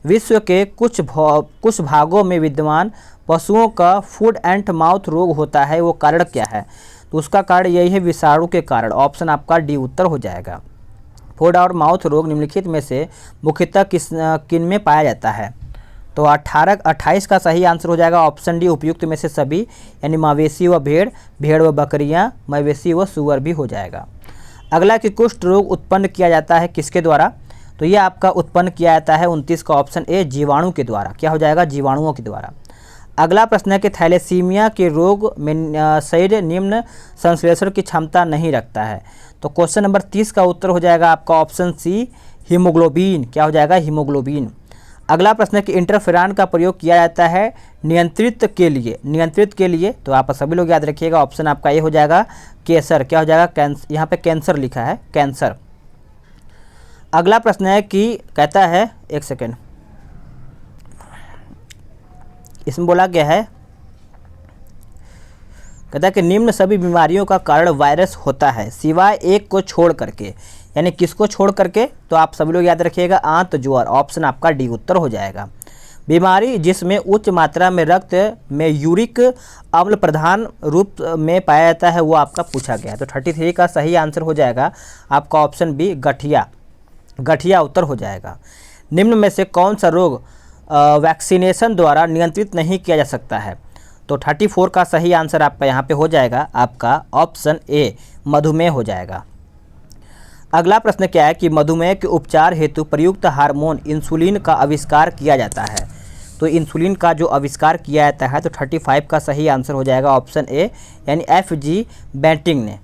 A: विश्व के कुछ भागों में विद्यमान पशुओं का फूड एंड माउथ रोग होता है, वो कारण क्या है। तो उसका कारण यही है, विषाणु के कारण, ऑप्शन आपका डी उत्तर हो जाएगा। फूड और माउथ रोग निम्नलिखित में से मुख्यतः किन में पाया जाता है। तो 28 का सही आंसर हो जाएगा ऑप्शन डी, उपयुक्त में से सभी, यानी मवेशी व भेड़, भेड़ व बकरियां, मवेशी व सुअर भी हो जाएगा। अगला कि कुष्ठ रोग उत्पन्न किया जाता है किसके द्वारा। तो ये आपका उत्पन्न किया जाता है 29 का ऑप्शन ए, जीवाणु के द्वारा। क्या हो जाएगा, जीवाणुओं के द्वारा। अगला प्रश्न है कि थैलेसीमिया के रोग में शरीर निम्न संश्लेषण की क्षमता नहीं रखता है। तो क्वेश्चन नंबर 30 का उत्तर हो जाएगा आपका ऑप्शन सी, हीमोग्लोबिन। क्या हो जाएगा, हीमोग्लोबिन। अगला प्रश्न है कि इंटरफेरॉन का प्रयोग किया जाता है नियंत्रित के लिए। तो आप सभी लोग याद रखिएगा, ऑप्शन आपका ये हो जाएगा, कैंसर। क्या हो जाएगा, कैंसर। यहाँ पे कैंसर लिखा है, कैंसर। अगला प्रश्न है कि कहता है, एक सेकेंड, इसमें बोला गया है, कहता है कि निम्न सभी बीमारियों का कारण वायरस होता है सिवाय एक को छोड़ करके, यानी किसको छोड़ करके। तो आप सभी लोग याद रखिएगा, आंत ज्वर, ऑप्शन आपका डी उत्तर हो जाएगा। बीमारी जिसमें उच्च मात्रा में रक्त में यूरिक अम्ल प्रधान रूप में पाया जाता है, वो आपका पूछा गया है। तो 33 का सही आंसर हो जाएगा आपका ऑप्शन बी, गठिया उत्तर हो जाएगा। निम्न में से कौन सा रोग वैक्सीनेशन द्वारा नियंत्रित नहीं किया जा सकता है। तो 34 का सही आंसर आपका यहाँ पे हो जाएगा आपका ऑप्शन ए, मधुमेह हो जाएगा। अगला प्रश्न क्या है कि मधुमेह के उपचार हेतु प्रयुक्त हार्मोन इंसुलिन का आविष्कार किया जाता है। तो इंसुलिन का जो आविष्कार किया जाता है, तो 35 का सही आंसर हो जाएगा ऑप्शन ए, यानी एफ.जी. बेंटिंग ने।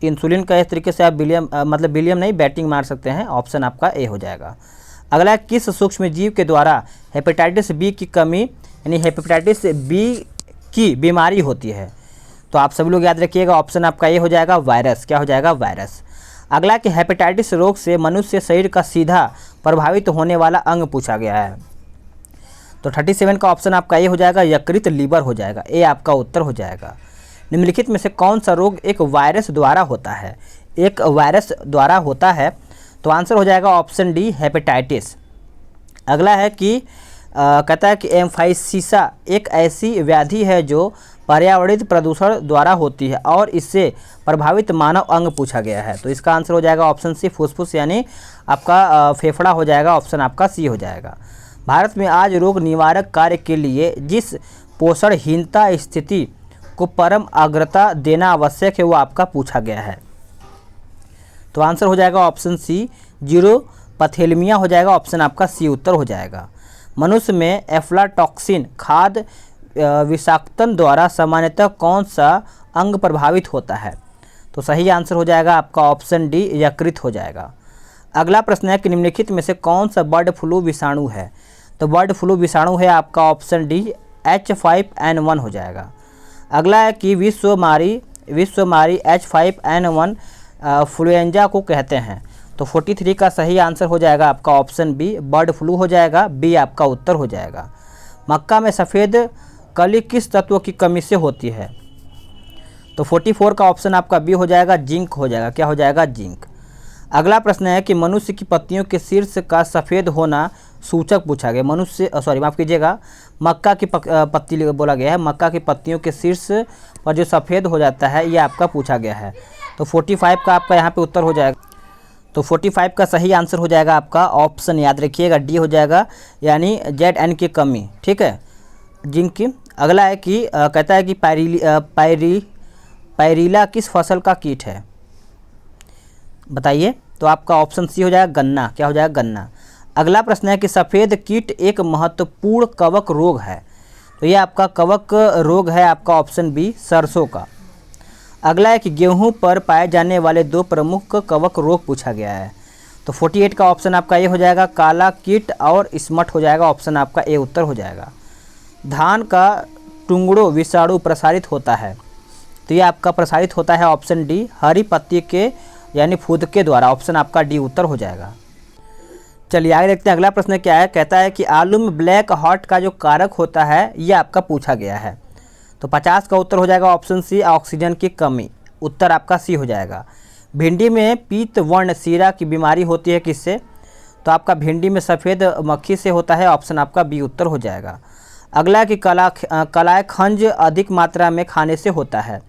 A: इंसुलिन का इस तरीके से आप विलियम नहीं बैटिंग मार सकते हैं। ऑप्शन आपका ए हो जाएगा। अगला, किस सूक्ष्म जीव के द्वारा हेपेटाइटिस बी की कमी यानी हेपेटाइटिस बी की बीमारी होती है? तो आप सभी लोग याद रखिएगा, ऑप्शन आपका ये हो जाएगा वायरस। क्या हो जाएगा? वायरस। अगला, कि हेपेटाइटिस रोग से मनुष्य शरीर का सीधा प्रभावित होने वाला अंग पूछा गया है। तो 37 का ऑप्शन आपका ये हो जाएगा, यकृत लीवर हो जाएगा। ए आपका उत्तर हो जाएगा। निम्नलिखित में से कौन सा रोग एक वायरस द्वारा होता है? एक वायरस द्वारा होता है, तो आंसर हो जाएगा ऑप्शन डी, हेपेटाइटिस। अगला है कि कहता है कि एम्फाइसीसा एक ऐसी व्याधि है जो पर्यावरणिक प्रदूषण द्वारा होती है और इससे प्रभावित मानव अंग पूछा गया है। तो इसका आंसर हो जाएगा ऑप्शन सी, फुसफुस यानी आपका फेफड़ा हो जाएगा। ऑप्शन आपका सी हो जाएगा। भारत में आज रोग निवारक कार्य के लिए जिस पोषणहीनता स्थिति को परम अग्रता देना आवश्यक है वो आपका पूछा गया है। तो आंसर हो जाएगा ऑप्शन सी, जीरोपथेलमिया हो जाएगा। ऑप्शन आपका सी उत्तर हो जाएगा। मनुष्य में एफ्लाटॉक्सिन खाद्य विषाक्तन द्वारा सामान्यतः कौन सा अंग प्रभावित होता है? तो सही आंसर हो जाएगा आपका ऑप्शन डी, यकृत हो जाएगा। अगला प्रश्न है कि निम्नलिखित में से कौन सा बर्ड फ्लू विषाणु है? तो बर्ड फ्लू विषाणु है आपका ऑप्शन डी, H5N1 हो जाएगा। अगला है कि विश्वमारी H5N1 फ्लुएंजा को कहते हैं। तो 43 का सही आंसर हो जाएगा आपका ऑप्शन बी, बर्ड फ्लू हो जाएगा। बी आपका उत्तर हो जाएगा। मक्का में सफ़ेद कली किस तत्व की कमी से होती है? तो 44 का ऑप्शन आपका बी हो जाएगा, जिंक हो जाएगा। क्या हो जाएगा? जिंक। अगला प्रश्न है कि मनुष्य की पत्तियों के शीर्ष का सफ़ेद होना सूचक पूछा गया। माफ़ कीजिएगा, मक्का की पत्ती बोला गया है। मक्का की पत्तियों के शीर्ष पर जो सफ़ेद हो जाता है ये आपका पूछा गया है। तो 45 का आपका यहाँ पे उत्तर हो जाएगा। तो 45 का सही आंसर हो जाएगा आपका ऑप्शन, याद रखिएगा, डी हो जाएगा, यानी ZN की कमी। ठीक है, जिंक की। अगला है कि कहता है कि पायरीला किस फसल का कीट है? बताइए। तो आपका ऑप्शन सी हो जाएगा, गन्ना। क्या हो जाएगा? गन्ना। अगला प्रश्न है कि सफ़ेद कीट एक महत्वपूर्ण कवक रोग है। तो ये आपका कवक रोग है आपका ऑप्शन बी, सरसों का। अगला है कि गेहूं पर पाए जाने वाले दो प्रमुख कवक रोग पूछा गया है। तो 48 का ऑप्शन आपका ये हो जाएगा, काला कीट और स्मट हो जाएगा। ऑप्शन आपका ए उत्तर हो जाएगा। धान का टुंगड़ो विषाणु प्रसारित होता है। तो ये आपका प्रसारित होता है ऑप्शन डी, हरी पत्ती के यानी फूद के द्वारा। ऑप्शन आपका डी उत्तर हो जाएगा। चलिए आगे देखते हैं। अगला प्रश्न क्या है? कहता है कि आलू में ब्लैक हॉट का जो कारक होता है ये आपका पूछा गया है। तो 50 का उत्तर हो जाएगा ऑप्शन सी, ऑक्सीजन की कमी। उत्तर आपका सी हो जाएगा। भिंडी में पीत वर्ण सीरा की बीमारी होती है किससे? तो आपका भिंडी में सफ़ेद मक्खी से होता है। ऑप्शन आपका बी उत्तर हो जाएगा। अगला कि कलाय खंज अधिक मात्रा में खाने से होता है।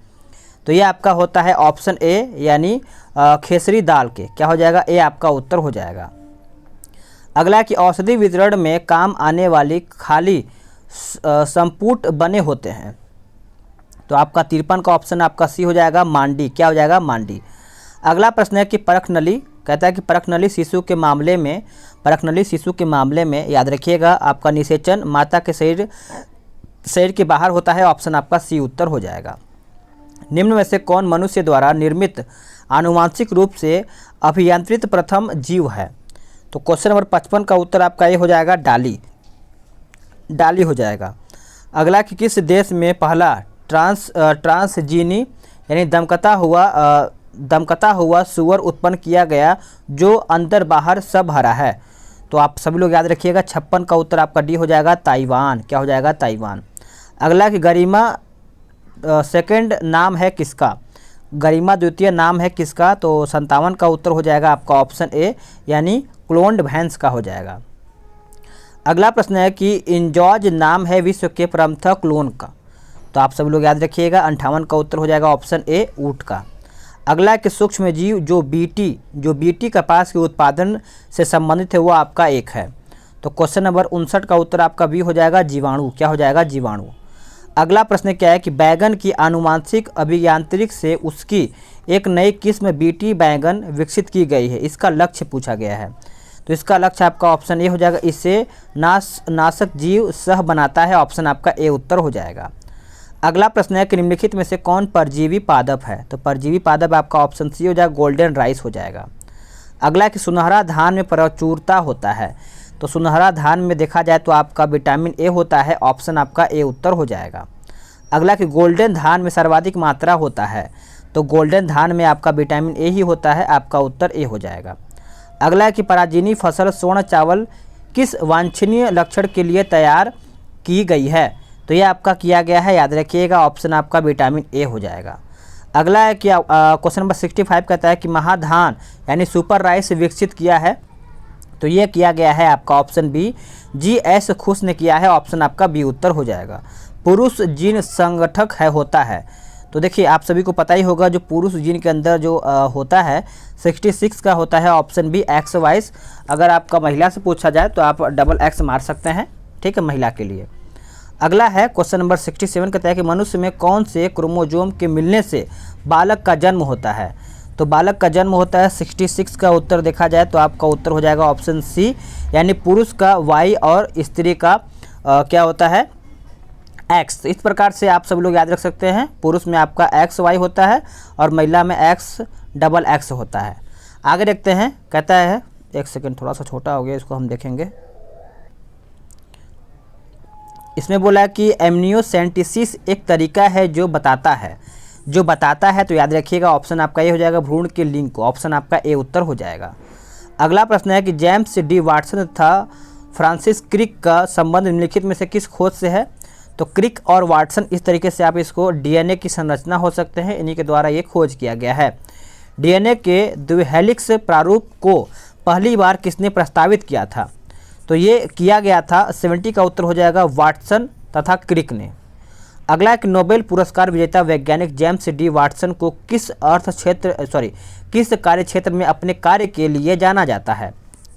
A: तो ये आपका होता है ऑप्शन ए, यानी खेसरी दाल के। क्या हो जाएगा? ए आपका उत्तर हो जाएगा। अगला कि औषधि वितरण में काम आने वाली खाली संपुट बने होते हैं। तो आपका 53 का ऑप्शन आपका सी हो जाएगा, मांडी। क्या हो जाएगा? मांडी। अगला प्रश्न है कि परखनली, कहता है कि परखनली शिशु के मामले में याद रखिएगा आपका निषेचन माता के शरीर के बाहर होता है। ऑप्शन आपका सी उत्तर हो जाएगा। निम्न में से कौन मनुष्य द्वारा निर्मित आनुवांशिक रूप से अभियांत्रित प्रथम जीव है? तो क्वेश्चन नंबर 55 का उत्तर आपका ये हो जाएगा, डाली हो जाएगा। अगला कि किस देश में पहला ट्रांसजीनी यानी दमकता हुआ सुअर उत्पन्न किया गया जो अंदर बाहर सब हरा है? तो आप सभी लोग याद रखिएगा, 56 का उत्तर आपका डी हो जाएगा, ताइवान। क्या हो जाएगा? ताइवान। अगला कि गरिमा सेकंड नाम है किसका? गरिमा द्वितीय नाम है किसका? तो 57 का उत्तर हो जाएगा आपका ऑप्शन ए, यानी क्लोन्ड भैंस का हो जाएगा। अगला प्रश्न है कि इंजॉज नाम है विश्व के प्रथम क्लोन का। तो आप सब लोग याद रखिएगा, 58 का उत्तर हो जाएगा ऑप्शन ए, ऊँट का। अगला कि सूक्ष्म जीव जो बीटी कपास के उत्पादन से संबंधित है वो आपका एक है। तो क्वेश्चन नंबर 59 का उत्तर आपका बी हो जाएगा, जीवाणु। क्या हो जाएगा? जीवाणु। अगला प्रश्न क्या है कि बैगन की आनुवांशिक अभियांत्रिक से उसकी एक नई किस्म बीटी बैगन विकसित की गई है, इसका लक्ष्य पूछा गया है। तो इसका लक्ष्य आपका ऑप्शन ए हो जाएगा, इससे नाशक जीव सह बनाता है। ऑप्शन आपका ए उत्तर हो जाएगा। अगला प्रश्न है कि निम्नलिखित में से कौन परजीवी पादप है? तो परजीवी पादप आपका ऑप्शन सी हो जाएगा, गोल्डन राइस हो जाएगा। अगला कि सुनहरा धान में प्रचुरता होता है। तो सुनहरा धान में देखा जाए तो आपका विटामिन ए होता है, ऑप्शन आपका ए उत्तर हो जाएगा। अगला कि गोल्डन धान में सर्वाधिक मात्रा होता है। तो गोल्डन धान में आपका विटामिन ए ही होता है, आपका उत्तर ए हो जाएगा। अगला कि पराजीनी फसल स्वर्ण चावल किस वांछनीय लक्षण के लिए तैयार की गई है? तो यह आपका किया गया है, याद रखिएगा, ऑप्शन आपका विटामिन ए हो जाएगा। अगला है कि क्वेश्चन नंबर 65 कहता है कि महाधान यानी सुपर राइस विकसित किया है। तो ये किया गया है आपका ऑप्शन बी, जी.एस. खुश ने किया है, ऑप्शन आपका बी उत्तर हो जाएगा। पुरुष जीन संगठक है होता है। तो देखिए आप सभी को पता ही होगा जो पुरुष जीन के अंदर जो होता है 66 का होता है, ऑप्शन बी एक्स वाइस। अगर आपका महिला से पूछा जाए तो आप डबल एक्स मार सकते हैं, ठीक है, महिला के लिए। अगला है क्वेश्चन नंबर 67 कहता है कि मनुष्य में कौन से क्रोमोजोम के मिलने से बालक का जन्म होता है? तो बालक का जन्म होता है 66 का उत्तर देखा जाए तो आपका उत्तर हो जाएगा ऑप्शन सी, यानी पुरुष का वाई और स्त्री का क्या होता है एक्स। इस प्रकार से आप सब लोग याद रख सकते हैं, पुरुष में आपका एक्स वाई होता है और महिला में एक्स डबल एक्स होता है। आगे देखते हैं, कहता है, एक सेकंड थोड़ा सा छोटा हो गया, इसको हम देखेंगे। इसमें बोला कि एमनियोसेंटेसिस एक तरीका है जो बताता है, तो याद रखिएगा ऑप्शन आपका ये हो जाएगा, भ्रूण के लिंग को, ऑप्शन आपका ए उत्तर हो जाएगा। अगला प्रश्न है कि जेम्स डी वाटसन तथा फ्रांसिस क्रिक का संबंध निम्नलिखित में से किस खोज से है? तो क्रिक और वाटसन, इस तरीके से आप इसको डीएनए की संरचना हो सकते हैं, इन्हीं के द्वारा ये खोज किया गया है। डीएनए के द्विहेलिक्स प्रारूप को पहली बार किसने प्रस्तावित किया था? तो ये किया गया था 70 का उत्तर हो जाएगा वाटसन तथा क्रिक ने। अगला एक नोबेल पुरस्कार विजेता वैज्ञानिक जेम्स डी वाटसन को किस किस कार्य क्षेत्र में अपने कार्य के लिए जाना जाता है?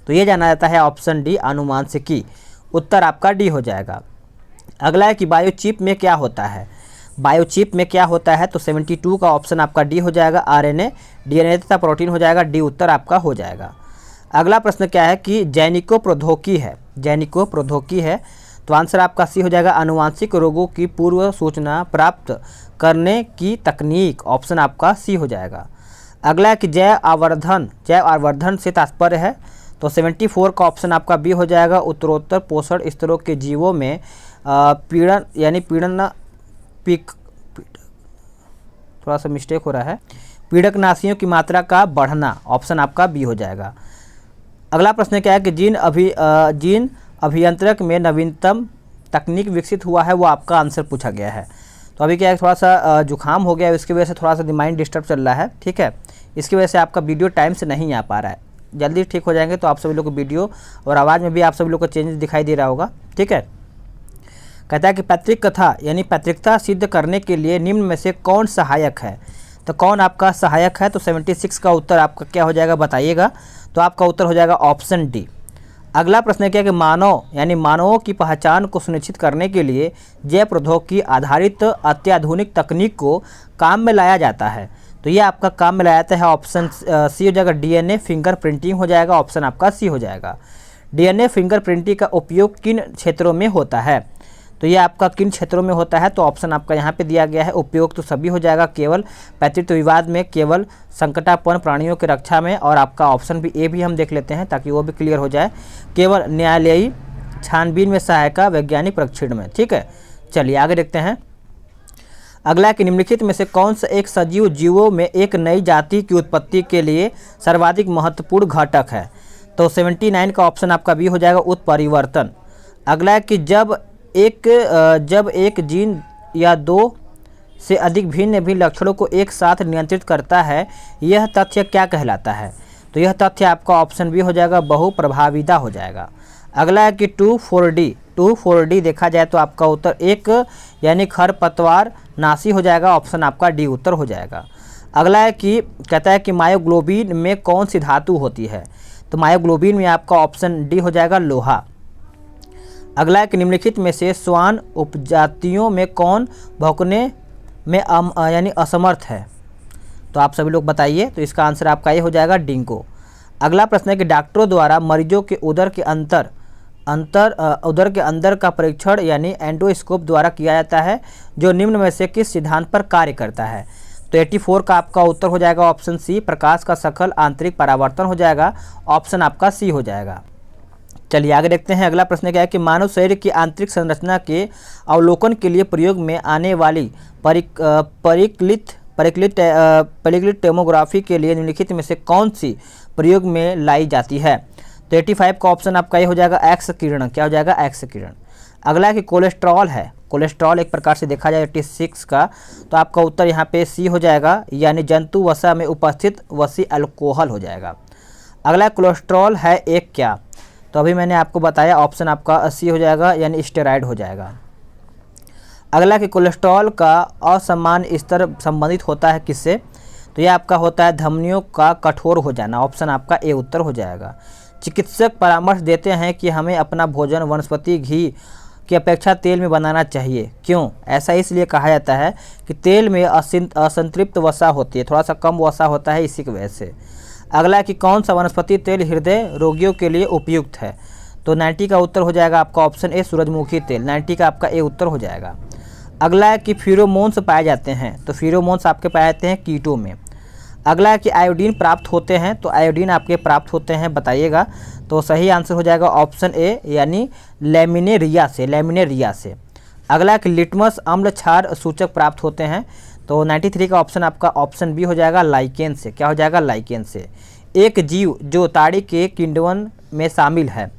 A: तो ये जाना जाता है ऑप्शन डी आनुवंशिकी, उत्तर आपका डी हो जाएगा। अगला है कि बायोचिप में क्या होता है? बायोचिप में क्या होता है? तो 72 का ऑप्शन आपका डी हो जाएगा, आरएनए, डीएनए तथा प्रोटीन हो जाएगा, डी उत्तर आपका हो जाएगा। अगला प्रश्न क्या है कि जैनिको प्रौद्योगिकी है, तो आंसर आपका सी हो जाएगा, आनुवांशिक रोगों की पूर्व सूचना प्राप्त करने की तकनीक, ऑप्शन आपका सी हो जाएगा। अगला है कि जैव आवर्धन से तात्पर्य है, तो 74 का ऑप्शन आपका बी हो जाएगा, उत्तरोत्तर पोषण स्तरों के जीवों में थोड़ा सा मिस्टेक हो रहा है, पीड़कनाशियों की मात्रा का बढ़ना, ऑप्शन आपका बी हो जाएगा। अगला प्रश्न क्या है कि जीन अभियंत्रक में नवीनतम तकनीक विकसित हुआ है, वो आपका आंसर पूछा गया है। तो अभी क्या है, थोड़ा सा जुकाम हो गया है, इसकी वजह से थोड़ा सा माइंड डिस्टर्ब चल रहा है, ठीक है, इसकी वजह से आपका वीडियो टाइम से नहीं आ पा रहा है। जल्दी ठीक हो जाएंगे तो आप सभी लोग को वीडियो और आवाज़ में भी आप सभी लोग को चेंज दिखाई दे रहा होगा, ठीक है। कहता है कि पैतृक कथा यानी पैतृकता सिद्ध करने के लिए निम्न में से कौन सहायक है? तो कौन आपका सहायक है? तो 76 का उत्तर आपका क्या हो जाएगा बताइएगा, तो आपका उत्तर हो जाएगा ऑप्शन डी। अगला प्रश्न क्या है कि मानव यानी मानवों की पहचान को सुनिश्चित करने के लिए जैव प्रौद्योगिकी आधारित अत्याधुनिक तकनीक को काम में लाया जाता है। तो ये आपका काम में लाया जाता है, ऑप्शन सी हो जाएगा, डीएनए फिंगर प्रिंटिंग हो जाएगा, ऑप्शन आपका सी हो जाएगा। डीएनए फिंगर प्रिंटिंग का उपयोग किन क्षेत्रों में होता है? तो ये आपका किन क्षेत्रों में होता है? तो ऑप्शन आपका यहाँ पे दिया गया है, उपयोग तो सभी हो जाएगा, केवल पैतृत्व विवाद में, केवल संकटापन्न प्राणियों की रक्षा में, और आपका ऑप्शन भी ए भी हम देख लेते हैं ताकि वो भी क्लियर हो जाए, केवल न्यायालयी छानबीन में सहायता वैज्ञानिक परीक्षण में, ठीक है। चलिए आगे देखते हैं। अगला कि निम्नलिखित में से कौन सा एक सजीव जीवों में एक नई जाति की उत्पत्ति के लिए सर्वाधिक महत्वपूर्ण घटक है? तो 79 का ऑप्शन आपका बी हो जाएगा, उत्परिवर्तन। अगला कि जब एक जीन या दो से अधिक भिन्न लक्षणों को एक साथ नियंत्रित करता है, यह तथ्य क्या कहलाता है? तो यह तथ्य आपका ऑप्शन बी हो जाएगा, बहुप्रभाविता हो जाएगा। अगला है कि 2,4-D देखा जाए तो आपका उत्तर एक यानी खरपतवार नाशी हो जाएगा, ऑप्शन आपका डी उत्तर हो जाएगा। अगला है कि कहता है कि मायोग्लोबिन में कौन सी धातु होती है? तो मायोग्लोबिन में आपका ऑप्शन डी हो जाएगा, लोहा। अगला है कि निम्नलिखित में से श्वान उपजातियों में कौन भौंकने में यानी असमर्थ है? तो आप सभी लोग बताइए, तो इसका आंसर आपका ये हो जाएगा, डिंगो। अगला प्रश्न है कि डॉक्टरों द्वारा मरीजों के उदर के अंतर उदर के अंदर का परीक्षण यानी एंडोस्कोप द्वारा किया जाता है, जो निम्न में से किस सिद्धांत पर कार्य करता है? तो 84 का आपका उत्तर हो जाएगा ऑप्शन सी, प्रकाश का सकल आंतरिक परावर्तन हो जाएगा, ऑप्शन आपका सी हो जाएगा। चलिए आगे देखते हैं। अगला प्रश्न क्या है कि मानव शरीर की आंतरिक संरचना के अवलोकन के लिए प्रयोग में आने वाली परिकलित टोमोग्राफी के लिए निम्नलिखित में से कौन सी प्रयोग में लाई जाती है? तो 85 का ऑप्शन आपका ये हो जाएगा एक्स किरण। क्या हो जाएगा? एक्स किरण। अगला कि कोलेस्ट्रॉल है, कोलेस्ट्रॉल एक प्रकार से देखा जाए 86 का, तो आपका उत्तर यहाँ पे सी हो जाएगा, यानी जंतु वसा में उपस्थित वसी अल्कोहल हो जाएगा। अगला कोलेस्ट्रॉल है एक क्या? तो अभी मैंने आपको बताया ऑप्शन आपका सी हो जाएगा, यानी स्टेरॉइड हो जाएगा। अगला कि कोलेस्ट्रॉल का असमान स्तर संबंधित होता है किससे? तो यह आपका होता है धमनियों का कठोर हो जाना, ऑप्शन आपका ए उत्तर हो जाएगा। चिकित्सक परामर्श देते हैं कि हमें अपना भोजन वनस्पति घी की अपेक्षा तेल में बनाना चाहिए, क्यों? ऐसा इसलिए कहा जाता है कि तेल में असंतृप्त वसा होती है, थोड़ा सा कम वसा होता है, इसी की वजह से। अगला कि कौन सा वनस्पति तेल हृदय रोगियों के लिए उपयुक्त है? तो 90 का उत्तर हो जाएगा आपका ऑप्शन ए, सूरजमुखी तेल। 90 का आपका ए उत्तर हो जाएगा। अगला है कि फेरोमोन्स पाए जाते हैं, तो फेरोमोन्स आपके पाए जाते हैं कीटों में। अगला है कि आयोडीन प्राप्त होते हैं, तो आयोडीन आपके प्राप्त होते हैं, बताइएगा। तो सही आंसर हो जाएगा ऑप्शन ए, यानी लैमिनेरिया से, लैमिनेरिया से। अगला कि लिटमस अम्ल क्षार सूचक प्राप्त होते हैं, तो 93 का ऑप्शन आपका ऑप्शन बी हो जाएगा, लाइकेन से। क्या हो जाएगा? लाइकेन से। एक जीव जो ताड़ी के किण्वन में शामिल है,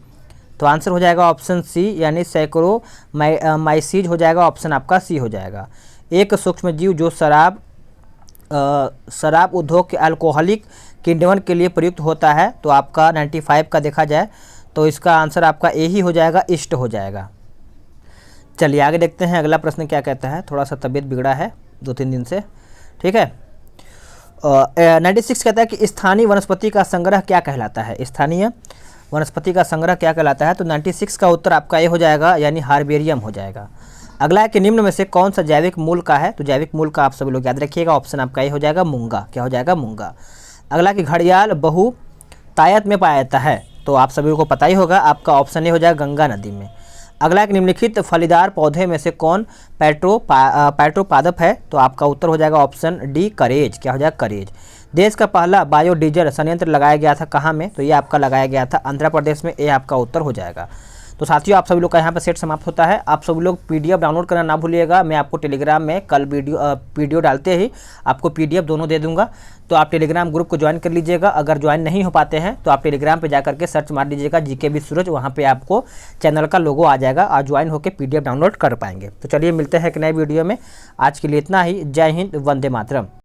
A: तो आंसर हो जाएगा ऑप्शन सी, यानी सैकरोमाइसीज हो जाएगा, ऑप्शन आपका सी हो जाएगा। एक सूक्ष्म जीव जो शराब उद्योग के अल्कोहलिक किण्वन के लिए प्रयुक्त होता है, तो आपका 95 का देखा जाए तो इसका आंसर आपका ए ही हो जाएगा, ईस्ट हो जाएगा। चलिए आगे देखते हैं अगला प्रश्न क्या कहता है। थोड़ा सा तबीयत बिगड़ा है 2-3 दिन से, ठीक है। 96 कहता है कि स्थानीय वनस्पति का संग्रह क्या कहलाता है? स्थानीय वनस्पति का संग्रह क्या कहलाता है? तो 96 का उत्तर आपका ए हो जाएगा, यानी हार्बेरियम हो जाएगा। अगला है कि निम्न में से कौन सा जैविक मूल का है? तो जैविक मूल का आप सभी लोग याद रखिएगा, ऑप्शन आपका ए हो जाएगा, मूंगा। क्या हो जाएगा? मूंगा। अगला कि घड़ियाल बहुतायत में पाया जाता है, तो आप सभी को पता ही होगा, आपका ऑप्शन ए हो जाएगा, गंगा नदी में। अगला कि निम्नलिखित फलीदार पौधे में से कौन पैट्रोपादप है? तो आपका उत्तर हो जाएगा ऑप्शन डी, करेज। क्या हो जाएगा? करेज। देश का पहला बायोडीजल संयंत्र लगाया गया था कहाँ में? तो ये आपका लगाया गया था आंध्र प्रदेश में, ये आपका उत्तर हो जाएगा। तो साथियों आप सभी लोग का यहाँ पर सेट समाप्त होता है। आप सभी लोग पीडीएफ डाउनलोड करना ना भूलिएगा। मैं आपको टेलीग्राम में कल वीडियो डालते ही आपको पीडीएफ दोनों दे दूंगा, तो आप टेलीग्राम ग्रुप को ज्वाइन कर लीजिएगा। अगर ज्वाइन नहीं हो पाते हैं तो आप टेलीग्राम पे जा करके सर्च मार लीजिएगा जीके विद सूरज, वहाँ पे आपको चैनल का लोगो आ जाएगा और ज्वाइन होकर पीडीएफ डाउनलोड कर पाएंगे। तो चलिए मिलते हैं एक नए वीडियो में। आज के लिए इतना ही। जय हिंद, वंदे मातरम।